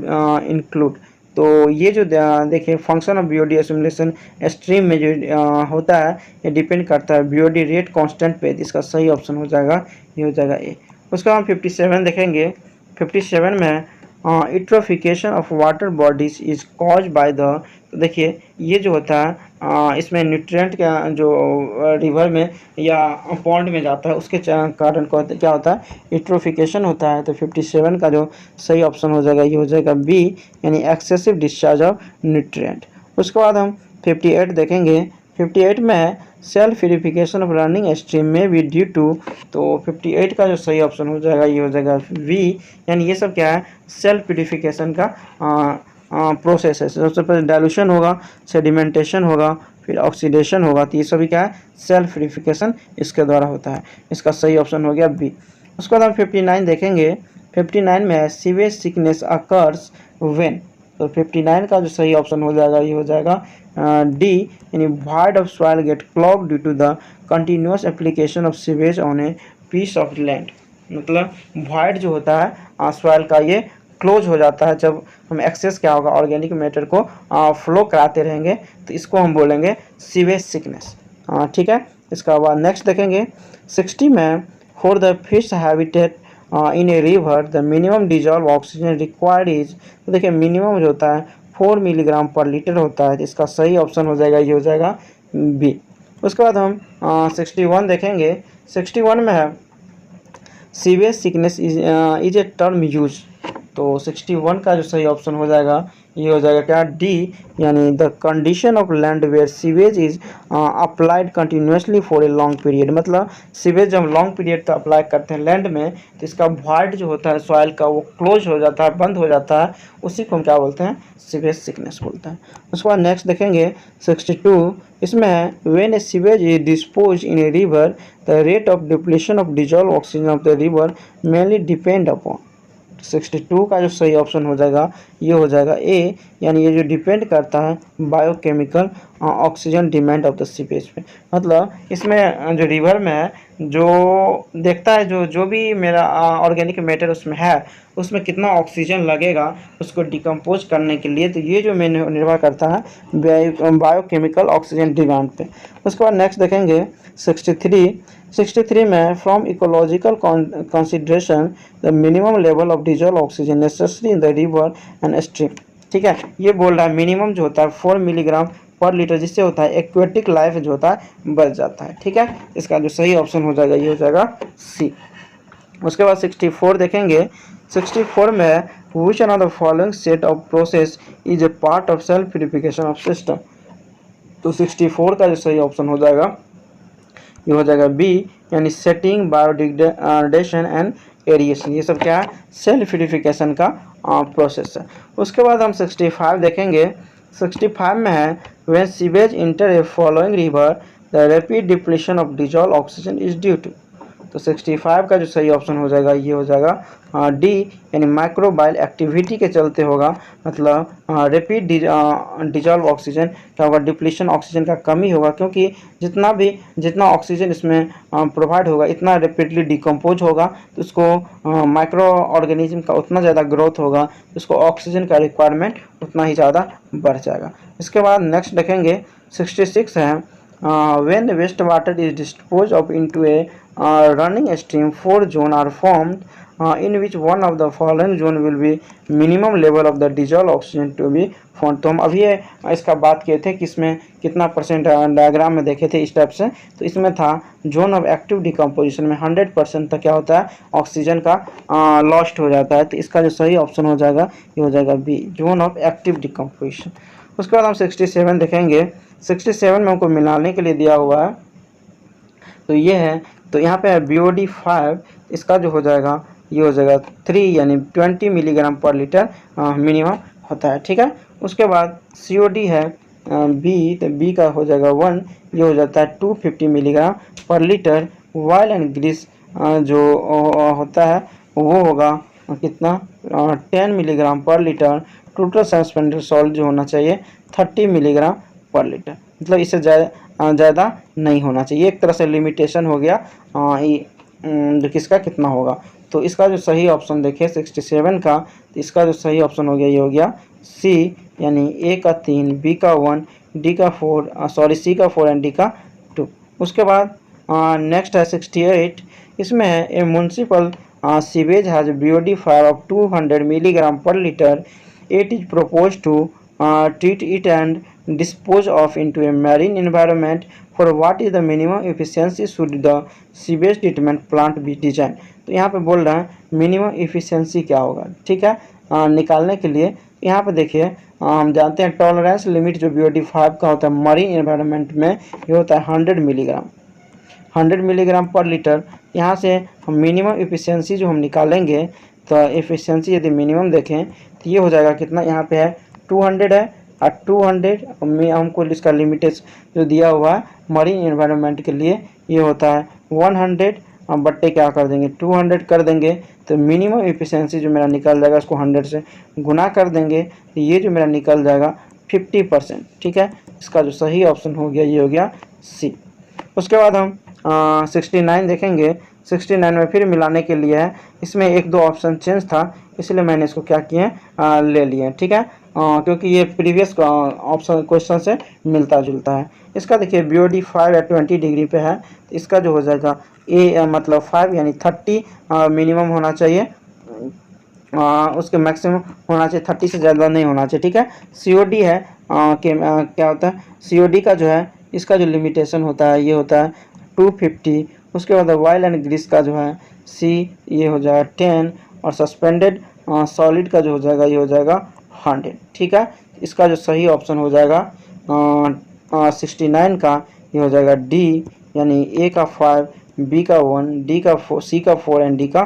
Speaker 1: include. तो ये जो देखिए function of BOD assimilation stream में जो होता है, ये डिपेंड करता है बीओडी रेट कांस्टेंट पे। इसका सही ऑप्शन हो जाएगा, ये हो जाएगा ए। उसका हम 57 देखेंगे। 57 में eutrophication of water bodies is cause by the, तो देखिए ये जो होता है इसमें न्यूट्रिएंट का जो रिवर में या पॉन्ड में जाता है उसके कारण क्या होता है, इट्रोफिकेशन होता है। तो 57 का जो सही ऑप्शन हो जाएगा, ये हो जाएगा बी, यानी एक्सेसिव डिस्चार्ज ऑफ न्यूट्रिएंट। उसके बाद हम 58 देखेंगे। 58 में self purification of running stream में भी ड्यू टू, तो 58 का जो सही ऑप्शन हो जाएगा, ये हो जाएगा वी, यानी ये सब क्या है, सेल्फ प्यूरिफिकेशन का प्रोसेस है। सबसे पहले डाइल्यूशन होगा, सेडिमेंटेशन होगा, फिर ऑक्सीडेशन होगा, तो ये सभी क्या है, सेल्फ प्यूरिफिकेशन इसके द्वारा होता है। इसका सही ऑप्शन हो गया बी। उसके बाद हम 59 देखेंगे। 59 में सीवेज सिकनेस अकर्स व्हेन, तो 59 का जो सही ऑप्शन हो जाएगा, ये हो जाएगा डी, यानी void of soil get clogged due to the continuous application of sewage on a piece of land। मतलब void जो होता है सॉइल का, ये क्लोज हो जाता है जब हम एक्सेस क्या होगा, ऑर्गेनिक मैटर को फ्लो कराते रहेंगे, तो इसको हम बोलेंगे सीवेज सिकनेस। ठीक है, इसका बाद नेक्स्ट देखेंगे। 60 में for the fish habitat in a river the minimum dissolve oxygen required is, तो देखिए मिनिमम जो होता है 4 मिलीग्राम पर लीटर होता है। इसका सही ऑप्शन हो जाएगा, ये हो जाएगा बी। उसके बाद हम 61 देखेंगे। 61 में है sewage sickness is a term use, तो 61 का जो सही ऑप्शन हो जाएगा, ये हो जाएगा क्या, डी, यानी the condition of land where sewage is applied continuously for a long period. मतलब सीवेज जब लॉन्ग पीरियड तक अप्लाई करते हैं लैंड में, तो इसका वॉइड जो होता है सॉइल का, वो क्लोज हो जाता है, बंद हो जाता है, उसी को हम क्या बोलते हैं, सीवेज सिकनेस बोलते हैं। उसके बाद नेक्स्ट देखेंगे 62। इसमें when A sewage is dispose in a river the rate of depletion of dissolve oxygen of the river mainly depend upon, 62 का जो सही ऑप्शन हो जाएगा, ये हो जाएगा ए, यानी ये जो डिपेंड करता है biochemical oxygen demand of the sewage पे। मतलब इसमें जो रिवर में है, जो देखता है जो भी मेरा ऑर्गेनिक मैटर उसमें है, उसमें कितना ऑक्सीजन लगेगा उसको डिकम्पोज करने के लिए, तो ये जो मैंने निर्भर करता है बायोकेमिकल ऑक्सीजन डिमांड पे। उसके बाद नेक्स्ट देखेंगे 63 में from ecological consideration the minimum level of dissolve oxygen necessary in the river and stream. ठीक है, ये बोल रहा है मिनिमम जो होता है 4 मिलीग्राम पर लीटर, जिससे होता है एक्वेटिक लाइफ जो होता है बच जाता है। ठीक है, इसका जो सही ऑप्शन हो जाएगा, ये हो जाएगा सी। उसके बाद 64 देखेंगे। 64 में which one of the following set of process is a part of self purification of system, तो 64 का जो सही ऑप्शन हो जाएगा, ये हो जाएगा बी, यानी सेटिंग, बायोडिग्रेडेशन एंड एरिएशन। ये सब क्या है, सेल्फ प्यूरिफिकेशन का प्रोसेस है। उसके बाद हम 65 देखेंगे। 65 में है when sewage enter a following river the rapid depletion of dissolve oxygen is due to, तो 65 का जो सही ऑप्शन हो जाएगा, ये हो जाएगा डी, यानी माइक्रोबाइल एक्टिविटी के चलते होगा। मतलब रैपिड डिजॉल्व ऑक्सीजन क्या होगा, डिप्लीशन ऑक्सीजन का कमी होगा, क्योंकि जितना ऑक्सीजन इसमें प्रोवाइड होगा इतना रैपिडली डिकम्पोज होगा, तो उसको माइक्रो ऑर्गेनिज्म का उतना ज़्यादा ग्रोथ होगा, उसको ऑक्सीजन का रिक्वायरमेंट उतना ही ज़्यादा बढ़ जाएगा। इसके बाद नेक्स्ट देखेंगे 66 है when wastewater is disposed of into a running stream, 4 zones are formed in which one of the following zone will be minimum level of the dissolved oxygen to be found। तो हम अभी इसका बात किए थे कि इसमें कितना परसेंट डायग्राम में देखे थे स्टेप से, तो इसमें था जोन ऑफ एक्टिव डिकम्पोजिशन में 100% तक क्या होता है, ऑक्सीजन का लॉस्ट हो जाता है। तो इसका जो सही ऑप्शन हो जाएगा, ये हो जाएगा B, zone of active decomposition. उसके बाद हम 67 देखेंगे। 67 में हमको मिलाने के लिए दिया हुआ है, तो ये है, तो यहाँ पे है BOD 5, इसका जो हो जाएगा, ये हो जाएगा 3, यानी 20 मिलीग्राम पर लीटर मिनिमम होता है। ठीक है, उसके बाद COD है बी, तो बी का हो जाएगा 1, ये हो जाता है 250 milligram per litre. Oil and Greece जो होता है वो होगा कितना 10 milligram per litre. Total suspended salt जो होना चाहिए 30 मिलीग्राम पर लीटर, मतलब इससे ज़्यादा नहीं होना चाहिए। एक तरह से लिमिटेशन हो गया जो किसका कितना होगा। तो इसका जो सही ऑप्शन देखें 67 का, तो इसका जो सही ऑप्शन हो गया ये हो गया सी, यानी ए का 3, बी का 1, डी का 4, सी का 4 एंड डी का 2। उसके बाद नेक्स्ट है 68, इसमें है a municipal sewage has BOD five of 200 milligram per litre. It is proposed to treat it and dispose of into a marine environment. For what is the minimum efficiency should the sewage treatment plant be designed? तो यहाँ पे बोल रहा है minimum efficiency क्या होगा, ठीक है। निकालने के लिए यहाँ पे देखिए हम जानते हैं टॉलरेंस लिमिट जो BOD 5 का होता है मरीन एनवायरनमेंट में, ये होता है 100 मिलीग्राम, 100 मिलीग्राम पर लीटर। यहाँ से हम मिनिमम इफिशियंसी जो हम निकालेंगे, तो इफिशियंसी यदि मिनिमम देखें तो ये हो जाएगा कितना, यहाँ पे है 200 है, और 200 में हमको इसका लिमिटेशन जो दिया हुआ है मरीन एनवायरनमेंट के लिए ये होता है 100, हम बट्टे क्या कर देंगे 200 कर देंगे, तो मिनिमम इफिशियंसी जो मेरा निकल जाएगा उसको 100 से गुना कर देंगे, तो ये जो मेरा निकल जाएगा 50%, ठीक है। इसका जो सही ऑप्शन हो गया ये हो गया सी। उसके बाद हम 69 देखेंगे। 69 में फिर मिलाने के लिए है, इसमें एक दो ऑप्शन चेंज था इसलिए मैंने इसको क्या किए ले लिए, ठीक है, क्योंकि ये प्रीवियस ऑप्शन क्वेश्चन से मिलता जुलता है। इसका देखिए BOD 5 या 20 डिग्री पे है, तो इसका जो हो जाएगा ए मतलब 5 यानी 30 मिनिमम होना चाहिए, उसके मैक्सिमम होना चाहिए 30 से ज़्यादा नहीं होना चाहिए, ठीक है। COD है क्या होता है COD का जो है इसका जो लिमिटेशन होता है ये होता है 250। उसके बाद ऑयल एंड ग्रीस का जो है C ये हो जाएगा 10, और सस्पेंडेड सॉलिड का जो हो जाएगा ये हो जाएगा 100, ठीक है। इसका जो सही ऑप्शन हो जाएगा 69 का ये हो जाएगा डी, यानी ए का 5, बी का 1, डी का 4, सी का 4 एंड डी का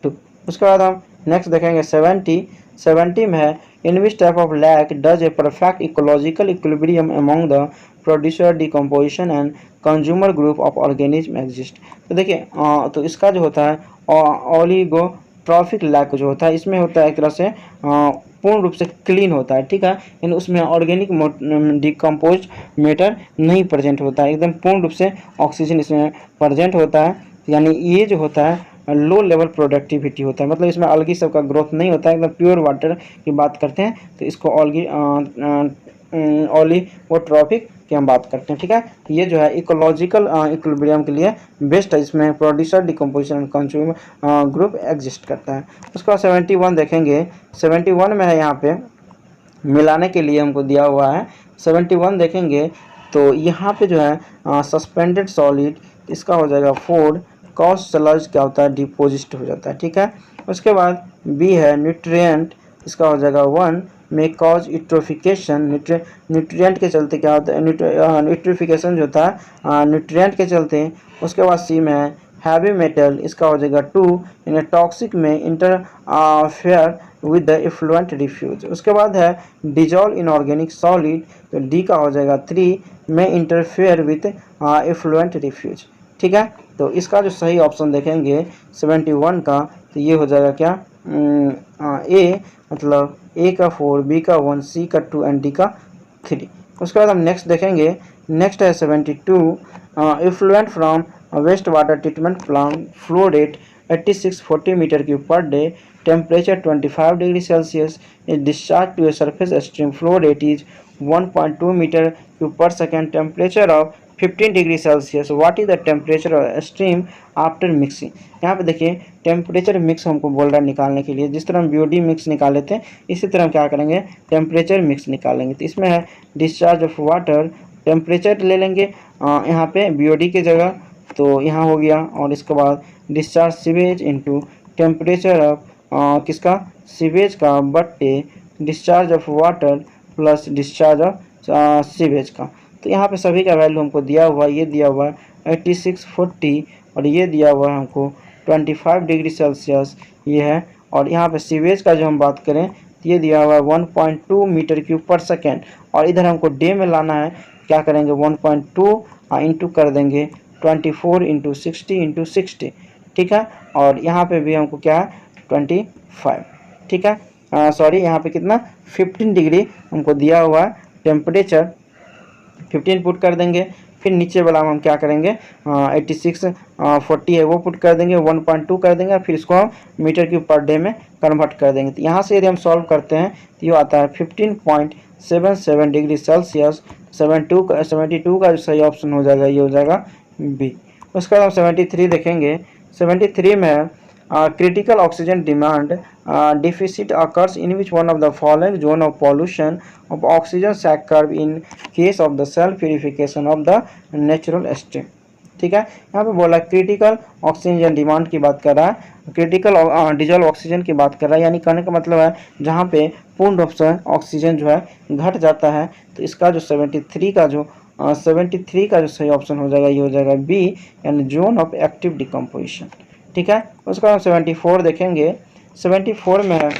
Speaker 1: 2। उसके बाद हम नेक्स्ट देखेंगे 70 में है in which type of lake does a perfect ecological equilibrium among the producer decomposition and consumer group of organism exist. तो देखिए तो इसका जो होता है ऑलिगोट्रॉफिक लैक जो होता है इसमें होता है एक तरह से पूर्ण रूप से क्लीन होता है, ठीक है, यानी उसमें ऑर्गेनिक डिकम्पोज मैटर नहीं प्रेजेंट होता है, एकदम पूर्ण रूप से ऑक्सीजन इसमें प्रेजेंट होता है, यानी ये जो होता है लो लेवल प्रोडक्टिविटी होता है, मतलब इसमें अलगी सब का ग्रोथ नहीं होता है, एकदम प्योर वाटर की बात करते हैं तो इसको ऑलिगोट्रॉफिक की हम बात करते हैं, ठीक है। ये जो है इकोलॉजिकल इक्विलिब्रियम के लिए बेस्ट है, इसमें producer decomposition and consumer group exist करता है। उसके बाद 71 देखेंगे। 71 में है यहाँ पे मिलाने के लिए हमको दिया हुआ है 71 देखेंगे, तो यहाँ पे जो है सस्पेंडेड सॉलिड इसका हो जाएगा 4, कॉज स्लज क्या होता है डिपोजिट हो जाता है, ठीक है। उसके बाद बी है न्यूट्रिएंट, इसका हो जाएगा 1, में कॉज यूट्रोफिकेशन, न्यूट्रिएंट के चलते क्या होता है यूट्रोफिकेशन जो होता है न्यूट्रिएंट के चलते। उसके बाद सी में है हैवी मेटल, इसका हो जाएगा 2, इन टॉक्सिक में interfere with the effluent refuse. उसके बाद है डिजॉल्व इन ऑर्गेनिक सॉलिड, तो डी का हो जाएगा 3, में इंटरफेयर विद इफ्लुएंट रिफ्यूज, ठीक है। तो इसका जो सही ऑप्शन देखेंगे 71 का, तो ये हो जाएगा क्या ए, मतलब ए का 4, बी का 1, सी का 2 एंड डी का 3। उसके बाद हम नेक्स्ट देखेंगे। नेक्स्ट है 72 effluent from waste water treatment plant, flow rate 8640 metre cube per day, temperature 25 degree Celsius, is discharge to a surface stream, flow rate is 1.2 metre cube per second, temperature of 15 degree Celsius, what is the temperature of stream after mixing. यहाँ पे देखिए temperature mix हमको बोल रहा है निकालने के लिए, जिस तरह हम BOD मिक्स निकाले थे इसी तरह हम क्या करेंगे टेम्परेचर मिक्स निकालेंगे। तो इसमें है डिस्चार्ज ऑफ वाटर, टेम्परेचर ले लेंगे यहाँ पे BOD की जगह, तो यहाँ हो गया, और इसके बाद discharge sewage into temperature of किसका सीवेज का बट्टे discharge of water plus discharge of sewage का। तो यहाँ पे सभी का वैल्यू हमको दिया हुआ है, ये दिया हुआ है 8640, और ये दिया हुआ है हमको 25 डिग्री सेल्सियस ये है, और यहाँ पे सीवेज का जो हम बात करें ये दिया हुआ है 1.2 मीटर क्यूब पर सेकेंड, और इधर हमको डे में लाना है। क्या करेंगे 1.2 इंटू कर देंगे 24 इंटू 60 इंटू 60, ठीक है। और यहाँ पे भी हमको क्या है 25, ठीक है। सॉरी यहाँ पे कितना 15 डिग्री हमको दिया हुआ है टेम्परेचर, 15 पुट कर देंगे। फिर नीचे वाला हम क्या करेंगे 86 40 है वो पुट कर देंगे, 1.2 कर देंगे, फिर इसको हम मीटर क्यूब पर डे में कन्वर्ट कर देंगे। तो यहाँ से यदि हम सॉल्व करते हैं तो ये आता है 15.77 डिग्री सेल्सियस। 72 का जो सही ऑप्शन हो जाएगा ये हो जाएगा बी। उसके बाद हम 73 देखेंगे। 73 में critical oxygen demand deficit occurs in which one of the following zone of pollution of oxygen sac curve in case of the self purification of the natural stream, ठीक है। यहाँ पे बोला क्रिटिकल ऑक्सीजन डिमांड की बात कर रहा है, क्रिटिकल डिजल ऑक्सीजन की बात कर रहा है, यानी कहने का मतलब है जहाँ पे पूर्ण रूप से ऑक्सीजन जो है घट जाता है। तो इसका जो 73 का जो सही ऑप्शन हो जाएगा ये हो जाएगा बी, यानी जोन ऑफ एक्टिव डिकम्पोजिशन, ठीक है। उसके बाद 74 देखेंगे। 74 में है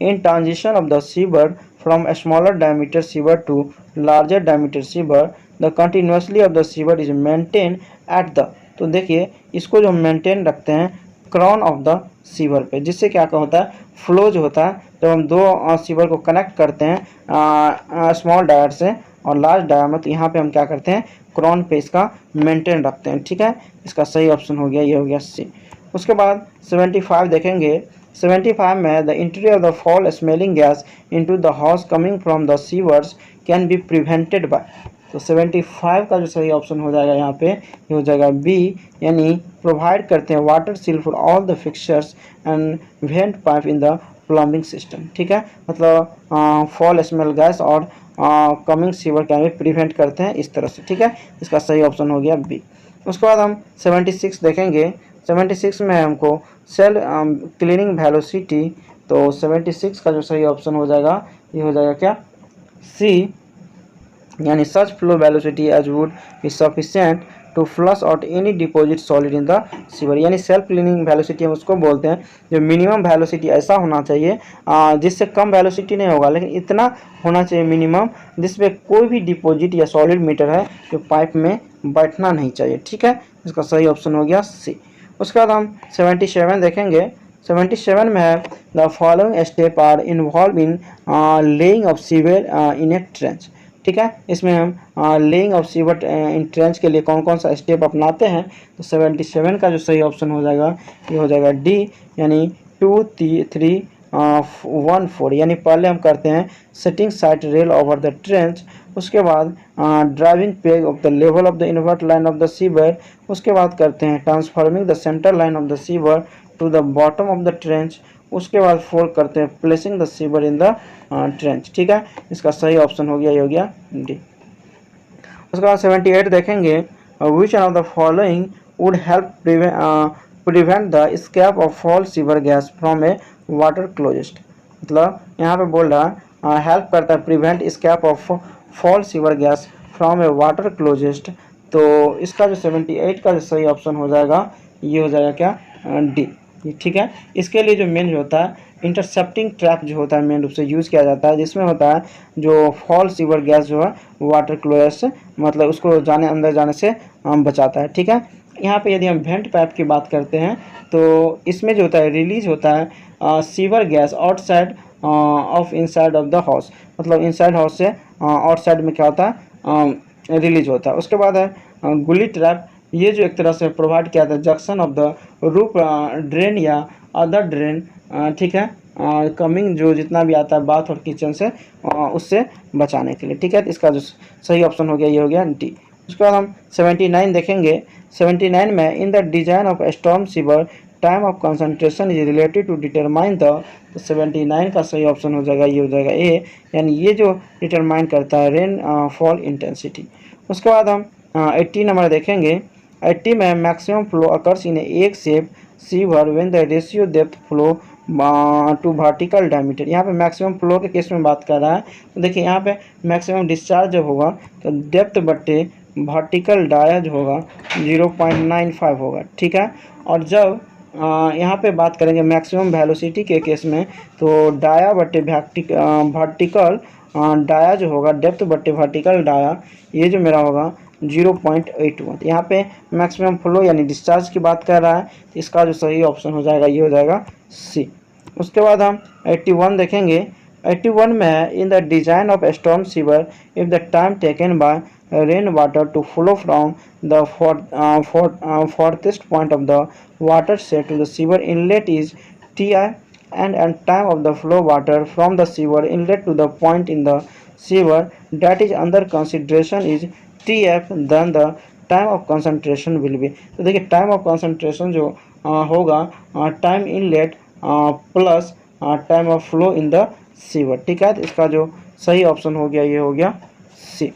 Speaker 1: in transition of the sewer from smaller diameter sewer to larger diameter sewer the continuously of the sewer is maintain at the, तो देखिए इसको जो मेंटेन रखते हैं क्रॉन ऑफ द सीवर पे, जिससे क्या होता है फ्लो जो होता है जब हम दो सीवर को कनेक्ट करते हैं स्मॉल डायर से और लार्ज डायर में, तो यहाँ पे हम क्या करते हैं क्रॉन पे इसका मेंटेन रखते हैं, ठीक है। इसका सही ऑप्शन हो गया ये हो गया सी। उसके बाद 75 देखेंगे। 75 में the entry of the fall smelling gas into the house coming from the sewers can be prevented by, तो 75 का जो सही ऑप्शन हो जाएगा यहाँ पे ये हो जाएगा बी, यानी प्रोवाइड करते हैं water seal for all the fixtures and went pipe in the plumbing system, ठीक है। मतलब फॉल स्मेल गैस और कमिंग सीवर कैन भी प्रिवेंट करते हैं इस तरह से, ठीक है। इसका सही ऑप्शन हो गया बी। उसके बाद हम 76 देखेंगे। 76 में हमको सेल क्लीनिंग वेलोसिटी, तो 76 का जो सही ऑप्शन हो जाएगा ये हो जाएगा क्या सी, यानी such flow velocity as would be sufficient to flush out any deposit solid in the sewer, यानी सेल्फ क्लीनिंग वेलोसिटी हम उसको बोलते हैं जो मिनिमम वेलोसिटी ऐसा होना चाहिए जिससे कम वेलोसिटी नहीं होगा लेकिन इतना होना चाहिए मिनिमम जिसपे कोई भी डिपॉजिट या सॉलिड मीटर है जो पाइप में बैठना नहीं चाहिए, ठीक है। इसका सही ऑप्शन हो गया सी। उसके बाद हम 77 देखेंगे। 77 में है the following step are involve in laying of sewer in a trench, ठीक है। इसमें हम laying of sewer in trench के लिए कौन कौन सा स्टेप अपनाते हैं, तो 77 का जो सही ऑप्शन हो जाएगा ये हो जाएगा डी, यानी 2 3 1 4, यानी पहले हम करते हैं setting side rail over the trench, उसके बाद driving peg of the level of the invert line of the sewer, उसके बाद करते हैं transforming the centre line of the sewer to the bottom of the trench, उसके बाद 4 करते हैं placing the sewer in the trench, ठीक है। इसका सही ऑप्शन हो गया ये हो गया डी। उसके बाद 78 देखेंगे। Which one of the following would help prevent the escape of foul sewer gas from a water closet, मतलब यहाँ पे बोल रहा हेल्प करता है prevent escape of foul sewer gas from a water closet, तो इसका जो 78 का जो सही ऑप्शन हो जाएगा ये हो जाएगा क्या डी, ठीक है। इसके लिए जो मेन जो होता है इंटरसेप्टिंग ट्रैप जो होता है मेन रूप से यूज़ किया जाता है, जिसमें होता है जो फॉल सीवर गैस जो है वाटर क्लोज से मतलब उसको अंदर जाने से बचाता है, ठीक है। यहाँ पे यदि हम वेंट पाइप की बात करते हैं तो इसमें जो होता है रिलीज होता है sewer gas outside of inside of the house, मतलब इनसाइड हाउस से आउटसाइड में क्या होता है रिलीज होता है। उसके बाद है गुली ट्रैप, ये जो एक तरह से प्रोवाइड किया था junction of the roof drain या अदर ड्रेन, ठीक है, कमिंग जो जितना भी आता है बाथ और किचन से उससे बचाने के लिए, ठीक है। तो इसका जो सही ऑप्शन हो गया ये हो गया डी। उसके बाद हम 79 देखेंगे। 79 में in the design of storm sewer time of concentration is related to determine the, तो 79 का सही ऑप्शन हो जाएगा ये हो जाएगा ए, यानी ये जो डिटरमाइन करता है रेन फॉल इंटेंसिटी। उसके बाद हम 80 नंबर देखेंगे। 80 में maximum flow occurs in egg shape sewer when the ratio depth flow to vertical diameter, यहाँ पे मैक्सिमम फ्लो के केस में बात कर रहा है, तो देखिए यहाँ पे मैक्सिमम डिस्चार्ज जब होगा तो डेप्थ बट्टे वर्टिकल डाया जो होगा 0.95 होगा, ठीक है। और जब यहाँ पे बात करेंगे मैक्सिमम वेलोसिटी के केस में, तो डाया बट्टे वर्टिकल डाया जो होगा, डेप्थ बट्टे वर्टिकल डाया, ये जो मेरा होगा 0.81। यहाँ पे मैक्सिमम फ्लो यानी डिस्चार्ज की बात कर रहा है, तो इसका जो सही ऑप्शन हो जाएगा ये हो जाएगा सी। उसके बाद हम 81 देखेंगे। 81 में है, in the design of storm sewer if the time taken by rain water to flow from the farthest point of the water set to the sewer inlet is Ti, and time of the flow water from the sewer inlet to the point in the sewer that is under consideration is Tf, then the time of concentration will be. तो देखिए time of concentration जो होगा time inlet plus time of flow in the sewer, ठीक है। तो इसका जो सही ऑप्शन हो गया ये हो गया सी।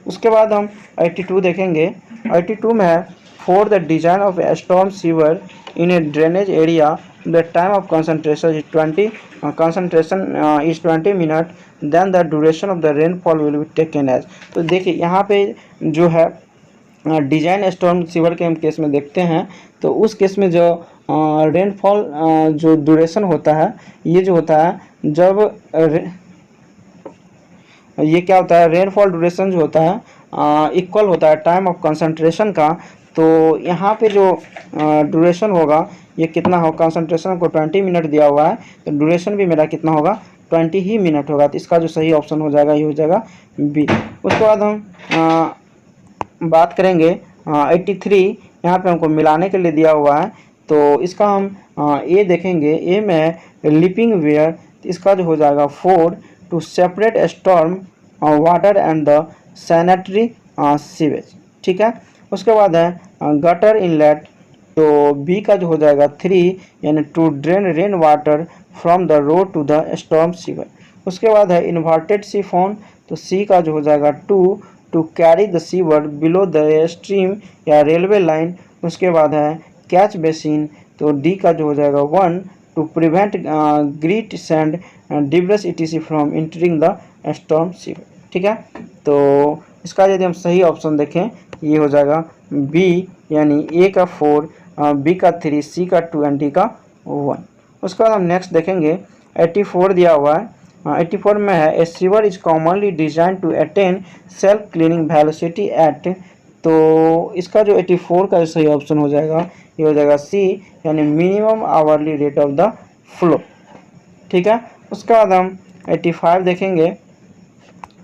Speaker 1: उसके बाद हम 82 देखेंगे। 82 में है, for the design of a storm sewer in a drainage area the time of concentration is 20 minute, then the duration of the rainfall will be taken as. तो देखिए यहाँ पे जो है डिजाइन स्टॉर्म सीवर के हम केस में देखते हैं, तो उस केस में जो रेनफॉल जो ड्यूरेशन होता है, ये जो होता है जब ये क्या होता है, रेनफॉल ड्यूरेशन जो होता है इक्वल होता है टाइम ऑफ कंसंट्रेशन का। तो यहाँ पे जो ड्यूरेशन होगा ये कितना हो, कंसंट्रेशन को 20 मिनट दिया हुआ है, तो ड्यूरेशन भी मेरा कितना होगा 20 ही मिनट होगा। तो इसका जो सही ऑप्शन हो जाएगा ये हो जाएगा बी। उसके बाद हम बात करेंगे 83। यहाँ पे हमको मिलाने के लिए दिया हुआ है, तो इसका हम ए देखेंगे। ए में लिपिंग वेयर, इसका जो हो जाएगा 4 to separate storm water and the sanitary sewage, ठीक है। उसके बाद है गटर इनलेट, तो बी का जो हो जाएगा 3 यानी to drain rain water from the road to the storm sewer. उसके बाद है इन्वर्टेड सिफोन, तो सी का जो हो जाएगा 2 to carry the sewer below the stream या रेलवे लाइन। उसके बाद है कैच बेसिन, तो डी का जो हो जाएगा 1 to prevent grit sand debris etc from entering the storm sewer, ठीक है। तो इसका यदि हम सही ऑप्शन देखें ये हो जाएगा बी, यानी ए का 4, बी का 3, सी का 2 एंड डी का 1। उसके बाद हम नेक्स्ट देखेंगे 84 दिया हुआ है। 84 में है, a sewer is commonly design to attain self cleaning velocity at, तो इसका जो 84 का सही ऑप्शन हो जाएगा ये हो जाएगा सी, यानी minimum hourly rate of the flow, ठीक है। उसके बाद हम 85 देखेंगे।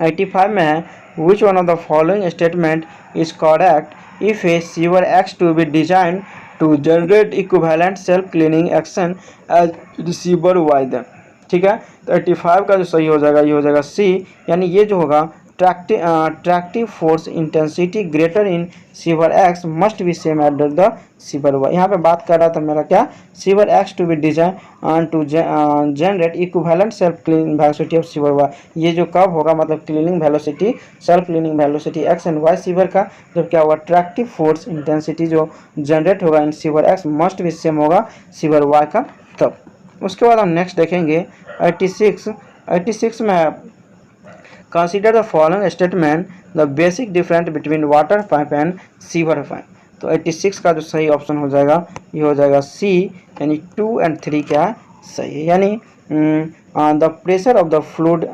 Speaker 1: 85 में है, which one of the following statement is correct if a sewer X to be design to generate equivalent self cleaning action as receiver by them, ठीक है। तो 85 का जो सही हो जाएगा ये हो जाएगा सी, यानी ये जो होगा tractive force intensity greater in sewer X must be same at the sewer Y. यहाँ पे बात कर रहा था मेरा क्या, sewer X to be design to generate equivalent self cleaning velocity of sewer Y. ये जो कब होगा, मतलब cleaning velocity, self cleaning velocity X and Y sewer का, जब क्या होगा ट्रैक्टिव फोर्स इंटेंसिटी जो जनरेट होगा in sewer X must be same होगा सीवर वाई का तब। उसके बाद हम नेक्स्ट देखेंगे 86। 86 में consider the following statement the basic difference between water pipe and sewer pipe. तो 86 का जो सही ऑप्शन हो जाएगा ये हो जाएगा सी, यानी 2 और 3 क्या सही है, यानी the pressure of the fluid,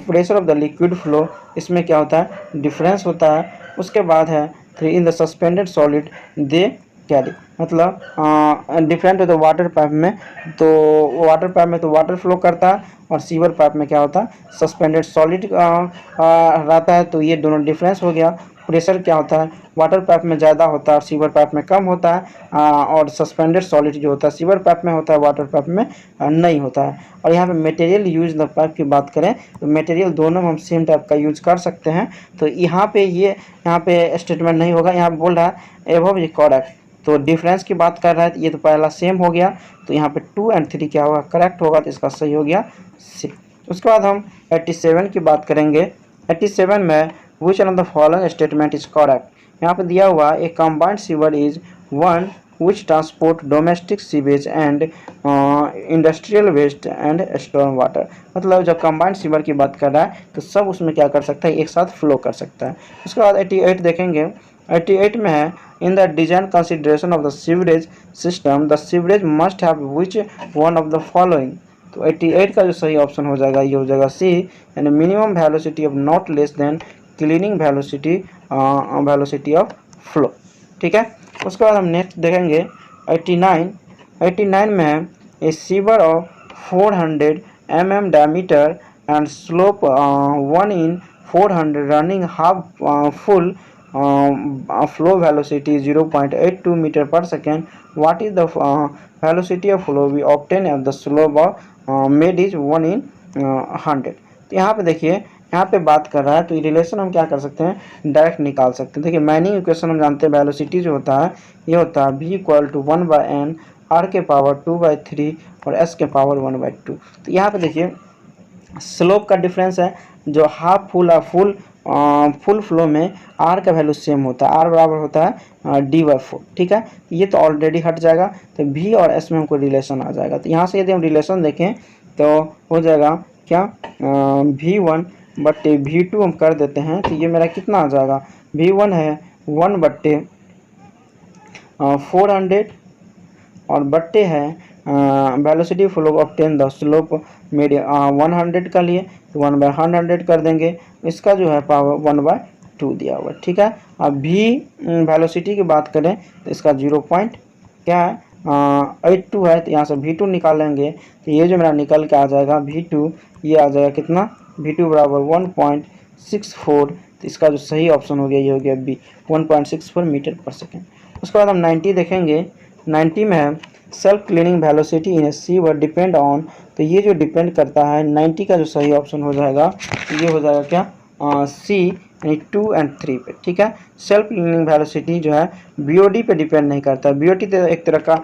Speaker 1: pressure of the liquid flow, इसमें क्या होता है डिफरेंस होता है। उसके बाद है 3 in the suspended solid they carry, मतलब डिफरेंट होता है वाटर पाइप में, तो वाटर पाइप में तो वाटर फ्लो करता है और सीवर पाइप में क्या होता है सस्पेंडेड सॉलिड रहता है। तो ये दोनों डिफरेंस हो गया। प्रेशर क्या होता है वाटर पाइप में ज़्यादा होता है और सीवर पाइप में कम होता है, और सस्पेंडेड सॉलिड जो होता है सीवर पाइप में होता है, वाटर पाइप में नहीं होता है। और यहाँ पे मटेरियल यूज द पाइप की बात करें तो मटेरियल दोनों में हम सेम टाइप का यूज कर सकते हैं। तो यहाँ पे स्टेटमेंट नहीं होगा, यहाँ पे बोल रहा है एबव ये करेक्ट, तो डिफरेंस की बात कर रहा है, ये तो पहला सेम हो गया, तो यहाँ पे 2 और 3 क्या होगा करेक्ट होगा, तो इसका सही हो गया सी। उसके बाद हम 87 की बात करेंगे। 87 में which one of the following statement is correct. यहाँ पे दिया हुआ एक combined sewer is one which transport domestic sewage and industrial waste and storm water, मतलब जब कंबाइंड सीवर की बात कर रहा है तो सब उसमें क्या कर सकता है एक साथ फ्लो कर सकता है। उसके बाद 88 देखेंगे। 88 में है in the design consideration of the sewerage system the sewerage must have which one of the following. तो 88 का जो सही ऑप्शन हो जाएगा ये हो जाएगा सी, यानी minimum velocity of not less than cleaning velocity of flow. ठीक है, उसके बाद हम नेक्स्ट देखेंगे 89 में है a sewer of 400 mm diameter and slope 1 in 400 running half full flow velocity 0.82 meter per second. What is the velocity of flow we obtain at the slope of made is 1 in 100। तो यहाँ पे देखिए, यहाँ पे बात कर रहा है तो रिलेशन हम क्या कर सकते हैं, डायरेक्ट निकाल सकते हैं। देखिए मैनिंग इक्वेशन हम जानते हैं, वेलोसिटी जो होता है ये होता है v equal to 1/n r के पावर 2/3 और s के पावर 1/2। तो यहाँ पे देखिए स्लोप का डिफरेंस है, जो हाफ फुल और फुल फ्लो में r का वैल्यू सेम होता है, r बराबर होता है d/4। ठीक है, ये तो ऑलरेडी हट जाएगा, तो v और s में हमको रिलेशन आ जाएगा। तो यहाँ से यदि हम रिलेशन देखें तो हो जाएगा क्या, v1/v2 हम कर देते हैं, तो ये मेरा कितना आ जाएगा, v1 है 1/400 और बट्टे है velocity flow of 10 the slope made 100 का लिए तो 1/100 कर देंगे, इसका जो है पावर 1/2 दिया हुआ। ठीक है, अब भी वेलोसिटी की बात करें तो इसका 0 पॉइंट क्या है 82 है, तो यहाँ से v2 निकालेंगे तो ये जो मेरा निकल के आ जाएगा v2, ये आ जाएगा कितना, v2 बराबर 1.64। तो इसका जो सही ऑप्शन हो गया ये हो गया बी, 1.64 मीटर पर सेकेंड। उसके बाद हम 90 देखेंगे। 90 में है self cleaning velocity in A sewer depend on, तो ये जो डिपेंड करता है 90 का जो सही ऑप्शन हो जाएगा ये हो जाएगा क्या, सी, यानी 2 और 3 पे। ठीक है, सेल्फ क्लीनिंग वेलोसिटी जो है बीओडी पे डिपेंड नहीं करता। बीओडी तो एक तरह का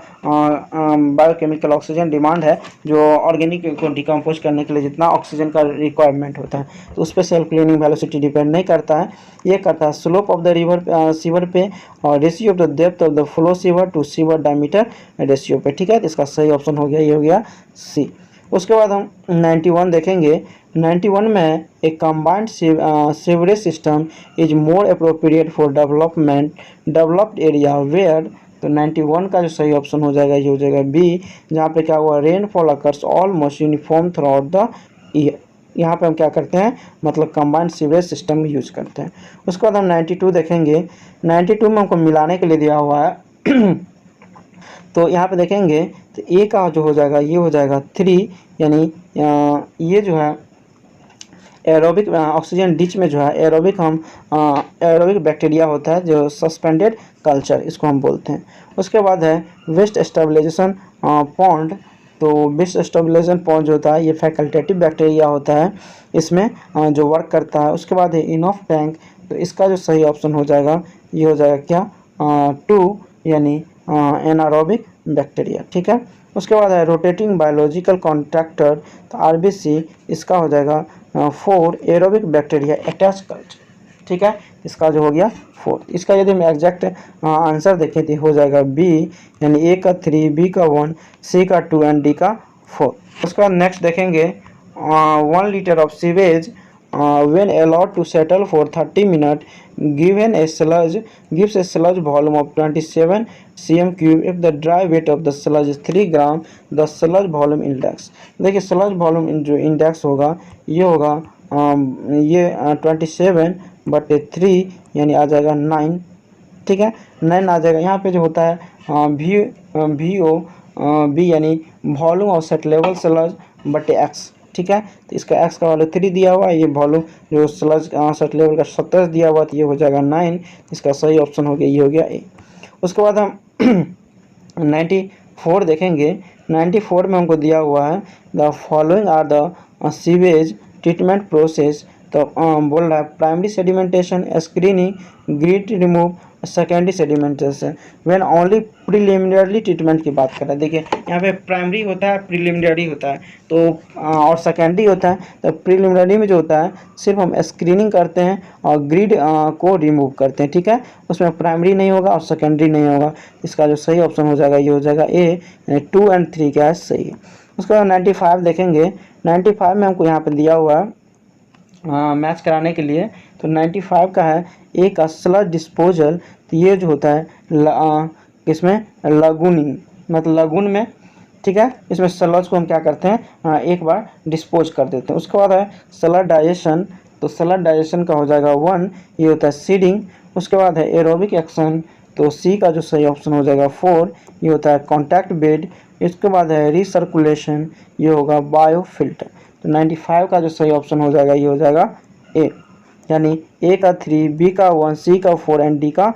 Speaker 1: बायोकेमिकल ऑक्सीजन डिमांड है, जो ऑर्गेनिक को डिकम्पोज करने के लिए जितना ऑक्सीजन का रिक्वायरमेंट होता है, तो उस पर सेल्फ क्लीनिंग वेलोसिटी डिपेंड नहीं करता है। ये करता है slope of the river sewer पे और ratio of the depth of the flow sewer to sewer diameter ratio पे। ठीक है, तो इसका सही ऑप्शन हो गया, ये हो गया सी। उसके बाद हम 91 देखेंगे। 91 में एक combined sewerage system is more appropriate for developed area where, तो 91 का जो सही ऑप्शन हो जाएगा ये हो जाएगा बी, जहाँ पे क्या हुआ, rainfall occurs almost uniform through out the year. यहाँ पे हम क्या करते हैं, मतलब कंबाइंड सीवरेज सिस्टम यूज करते हैं। उसके बाद हम 92 देखेंगे। 92 में हमको मिलाने के लिए दिया हुआ है तो यहाँ पे देखेंगे तो ए का जो हो जाएगा ये हो जाएगा 3, यानी ये जो है एरोबिक ऑक्सीजन डिच में जो है एरोबिक बैक्टीरिया होता है जो सस्पेंडेड कल्चर इसको हम बोलते हैं। उसके बाद है वेस्ट स्टेबलाइजेशन पॉन्ड, तो वेस्ट स्टेबलाइजेशन पॉन्ड जो होता है ये फैकल्टेटिव बैक्टीरिया होता है, इसमें जो वर्क करता है। उसके बाद है इनऑफ टैंक, तो इसका जो सही ऑप्शन हो जाएगा ये हो जाएगा क्या, 2, यानी एनारोबिक बैक्टीरिया। ठीक है, उसके बाद है रोटेटिंग बायोलॉजिकल कॉन्ट्रैक्टर, तो आरबीसी, इसका हो जाएगा 4, एरोबिक बैक्टीरिया अटैच कल्चर। ठीक है, इसका जो हो गया 4। इसका यदि हम एग्जैक्ट आंसर देखें तो हो जाएगा बी, यानी ए का 3, बी का 1, सी का 2 एंड डी का 4। उसके बाद नेक्स्ट देखेंगे 1 litre of sewage when allowed to settle for 30 minutes gives a sludge volume of 27 cm cube if the dry weight of the sludge is 3 gram the sludge volume index। देखिए sludge volume जो index होगा ये होगा ये 27/3, यानी आ जाएगा 9। ठीक है, 9 आ जाएगा। यहाँ पे जो होता है बी, यानी volume of set level sludge बटे एक्स। ठीक है, तो इसका एक्स का वैल्यू 3 दिया हुआ है, ये वॉल्यूम जो स्लज सेट लेवल का 27 दिया हुआ, तो ये हो जाएगा 9। इसका सही ऑप्शन हो गया, ये हो गया ए। उसके बाद हम 94 देखेंगे। 94 में हमको दिया हुआ है the following are the sewage treatment process, तो बोल रहा है primary sedimentation, screening, grit remove, secondary sedimentation when only preliminary treatment की बात कर रहा है। देखिए यहाँ पे प्राइमरी होता है, प्रिलिमिनरी होता है, तो और सेकेंडरी होता है। तो प्रिलिमिनरी में जो होता है सिर्फ हम स्क्रीनिंग करते हैं और ग्रीड को रिमूव करते हैं। ठीक है, उसमें प्राइमरी नहीं होगा और सेकेंडरी नहीं होगा। इसका जो सही ऑप्शन हो जाएगा ये हो जाएगा ए, 2 और 3 क्या है सही है। उसके बाद 95 देखेंगे। 95 में हमको यहाँ पर दिया हुआ है मैच कराने के लिए, तो 95 का है ए का स्लज डिस्पोजल। तो ये जो होता है इसमें लगूनिंग, मतलब लगून में, ठीक है, इसमें स्लज को हम क्या करते हैं एक बार डिस्पोज कर देते हैं। उसके बाद है स्लज डाइजेशन। तो स्लज डाइजेशन का हो जाएगा 1, ये होता है सीडिंग। उसके बाद है एरोबिक एक्शन, तो सी का जो सही ऑप्शन हो जाएगा 4, ये होता है कॉन्टैक्ट बेड। इसके बाद है रिसर्कुलेशन, ये होगा बायोफिल्टर। तो 95 का जो सही ऑप्शन हो जाएगा ये हो जाएगा ए, यानी ए का 3, बी का 1, सी का 4 एंड डी का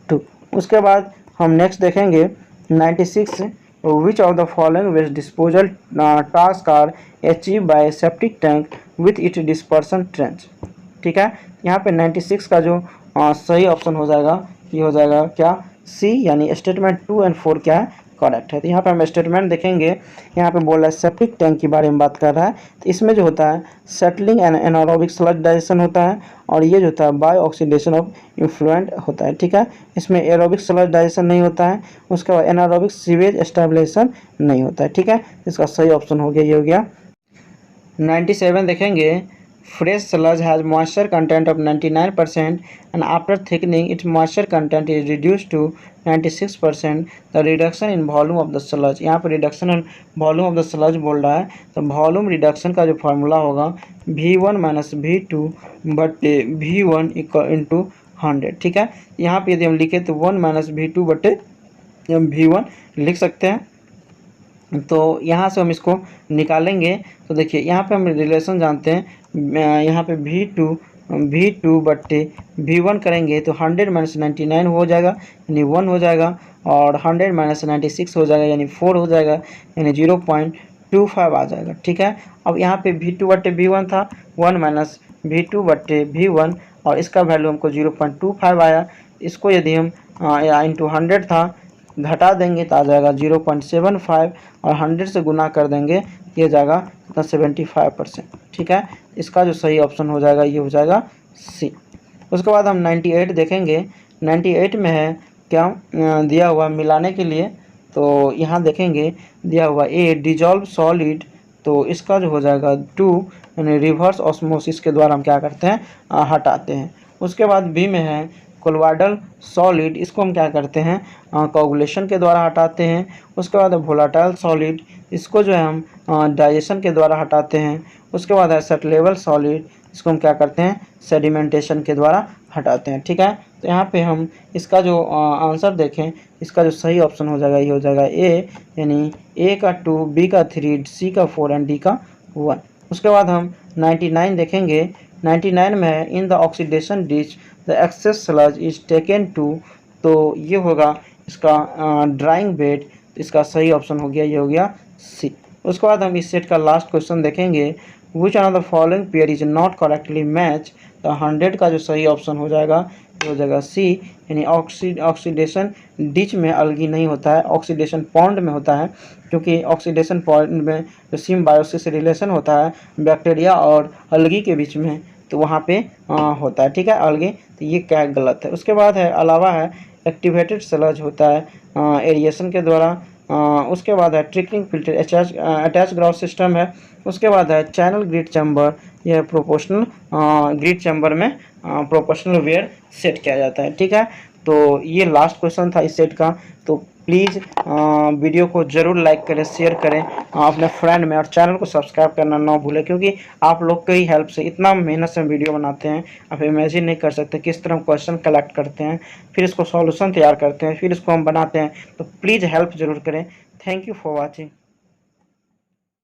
Speaker 1: 2। उसके बाद हम नेक्स्ट देखेंगे 96, which of the following waste disposal task are achieve by septic tank with it dispersion trench. ठीक है, यहाँ पे 96 का जो सही ऑप्शन हो जाएगा ये हो जाएगा क्या, सी, यानी स्टेटमेंट 2 एंड 4 क्या है, करेक्ट है। तो यहाँ पे हम स्टेटमेंट देखेंगे, यहाँ पे बोल रहा है सेप्टिक टैंक के बारे में बात कर रहा है। तो इसमें जो होता है settling and anaerobic sludge digestion होता है, और ये जो होता है बायो ऑक्सीडेशन ऑफ इन्फ्लुएंट होता है। ठीक है, इसमें एरोबिक स्लज डाइजेशन नहीं होता है। उसके बाद एनारोबिक सीवेज स्टेबलाइजेशन नहीं होता है। ठीक है, इसका सही ऑप्शन हो गया, ये हो गया। 97 देखेंगे, fresh sludge has moisture content of 99% and after thickening its moisture content is reduced to 96%. The reduction in volume of the sludge, यहाँ पर reduction in volume of the sludge बोल रहा है। तो volume reduction का जो फार्मूला होगा V1 minus V2 बटे V1 इंटू 100। ठीक है, यहाँ पे यदि हम लिखे तो 1 माइनस V2 बटे V1 लिख सकते हैं। तो यहाँ से हम इसको निकालेंगे। तो देखिए यहाँ पे हम रिलेशन जानते हैं, यहाँ पे V2 बट्टे V1 करेंगे तो 100 माइनस 99 हो जाएगा, यानी 1 हो जाएगा, और 100 माइनस 96 हो जाएगा, यानी 4 हो जाएगा, यानी 0.25 आ जाएगा। ठीक है, अब यहाँ पे V2 बट्टे V1 था, 1 माइनस V2 बट्टे V1, और इसका वैल्यू हमको 0.25 आया। इसको यदि हम इंटू 100 था घटा देंगे तो आ जाएगा 0.75, और 100 से गुना कर देंगे ये जाएगा 75%। ठीक है, इसका जो सही ऑप्शन हो जाएगा ये हो जाएगा सी। उसके बाद हम 98 देखेंगे। 98 में है क्या दिया हुआ मिलाने के लिए, तो यहाँ देखेंगे दिया हुआ ए डिजॉल्व सॉलिड, तो इसका जो हो जाएगा 2, यानी रिवर्स ऑस्मोसिस के द्वारा हम क्या करते हैं हटाते हैं। उसके बाद बी में है कोलोइडल सॉलिड, इसको हम क्या करते हैं कोगुलेशन के द्वारा हटाते हैं। उसके बाद वोलाटाइल सॉलिड, इसको जो है हम डाइजेशन के द्वारा हटाते हैं। उसके बाद है सेटलेबल सॉलिड, इसको हम क्या करते हैं सेडिमेंटेशन के द्वारा हटाते हैं। ठीक है, तो यहाँ पे हम इसका जो आंसर देखें, इसका जो सही ऑप्शन हो जाएगा ये हो जाएगा ए, यानी ए का 2, बी का 3, सी का 4 एंड डी का 1। उसके बाद हम 99 देखेंगे। 99 में है in the oxidation ditch the excess sludge is taken to, तो ये होगा इसका ड्राइंग बेड। इसका सही ऑप्शन हो गया, ये हो गया सी। उसके बाद हम इस सेट का लास्ट क्वेश्चन देखेंगे, which one of the following pair is not correctly match. तो 100 का जो सही ऑप्शन हो जाएगा ये हो जाएगा सी, यानी ऑक्सीडेशन डिच में अलगी नहीं होता है, ऑक्सीडेशन पॉन्ड में होता है, क्योंकि ऑक्सीडेशन पॉन्ड में जो सिम्बायोसिस रिलेशन होता है बैक्टीरिया और अलगी के बीच में, तो वहाँ पे होता है। ठीक है, अलगी, तो ये क्या गलत है। उसके बाद है अलावा है एक्टिवेटेड स्लज होता है एरिएशन के द्वारा। उसके बाद है trickling filter attach ground system है। उसके बाद है चैनल ग्रिड चैम्बर, यह प्रोपोर्शनल ग्रिड चैम्बर में प्रोपोर्शनल वेयर सेट किया जाता है। ठीक है, तो ये लास्ट क्वेश्चन था इस सेट का। तो प्लीज़ वीडियो को ज़रूर लाइक करें, शेयर करें अपने फ्रेंड में, और चैनल को सब्सक्राइब करना ना भूलें, क्योंकि आप लोग की हेल्प से इतना मेहनत से वीडियो बनाते हैं, आप इमेजिन नहीं कर सकते किस तरह क्वेश्चन कलेक्ट करते हैं, फिर इसको सॉल्यूशन तैयार करते हैं, फिर इसको हम बनाते हैं। तो प्लीज़ हेल्प ज़रूर करें। Thank you for watching.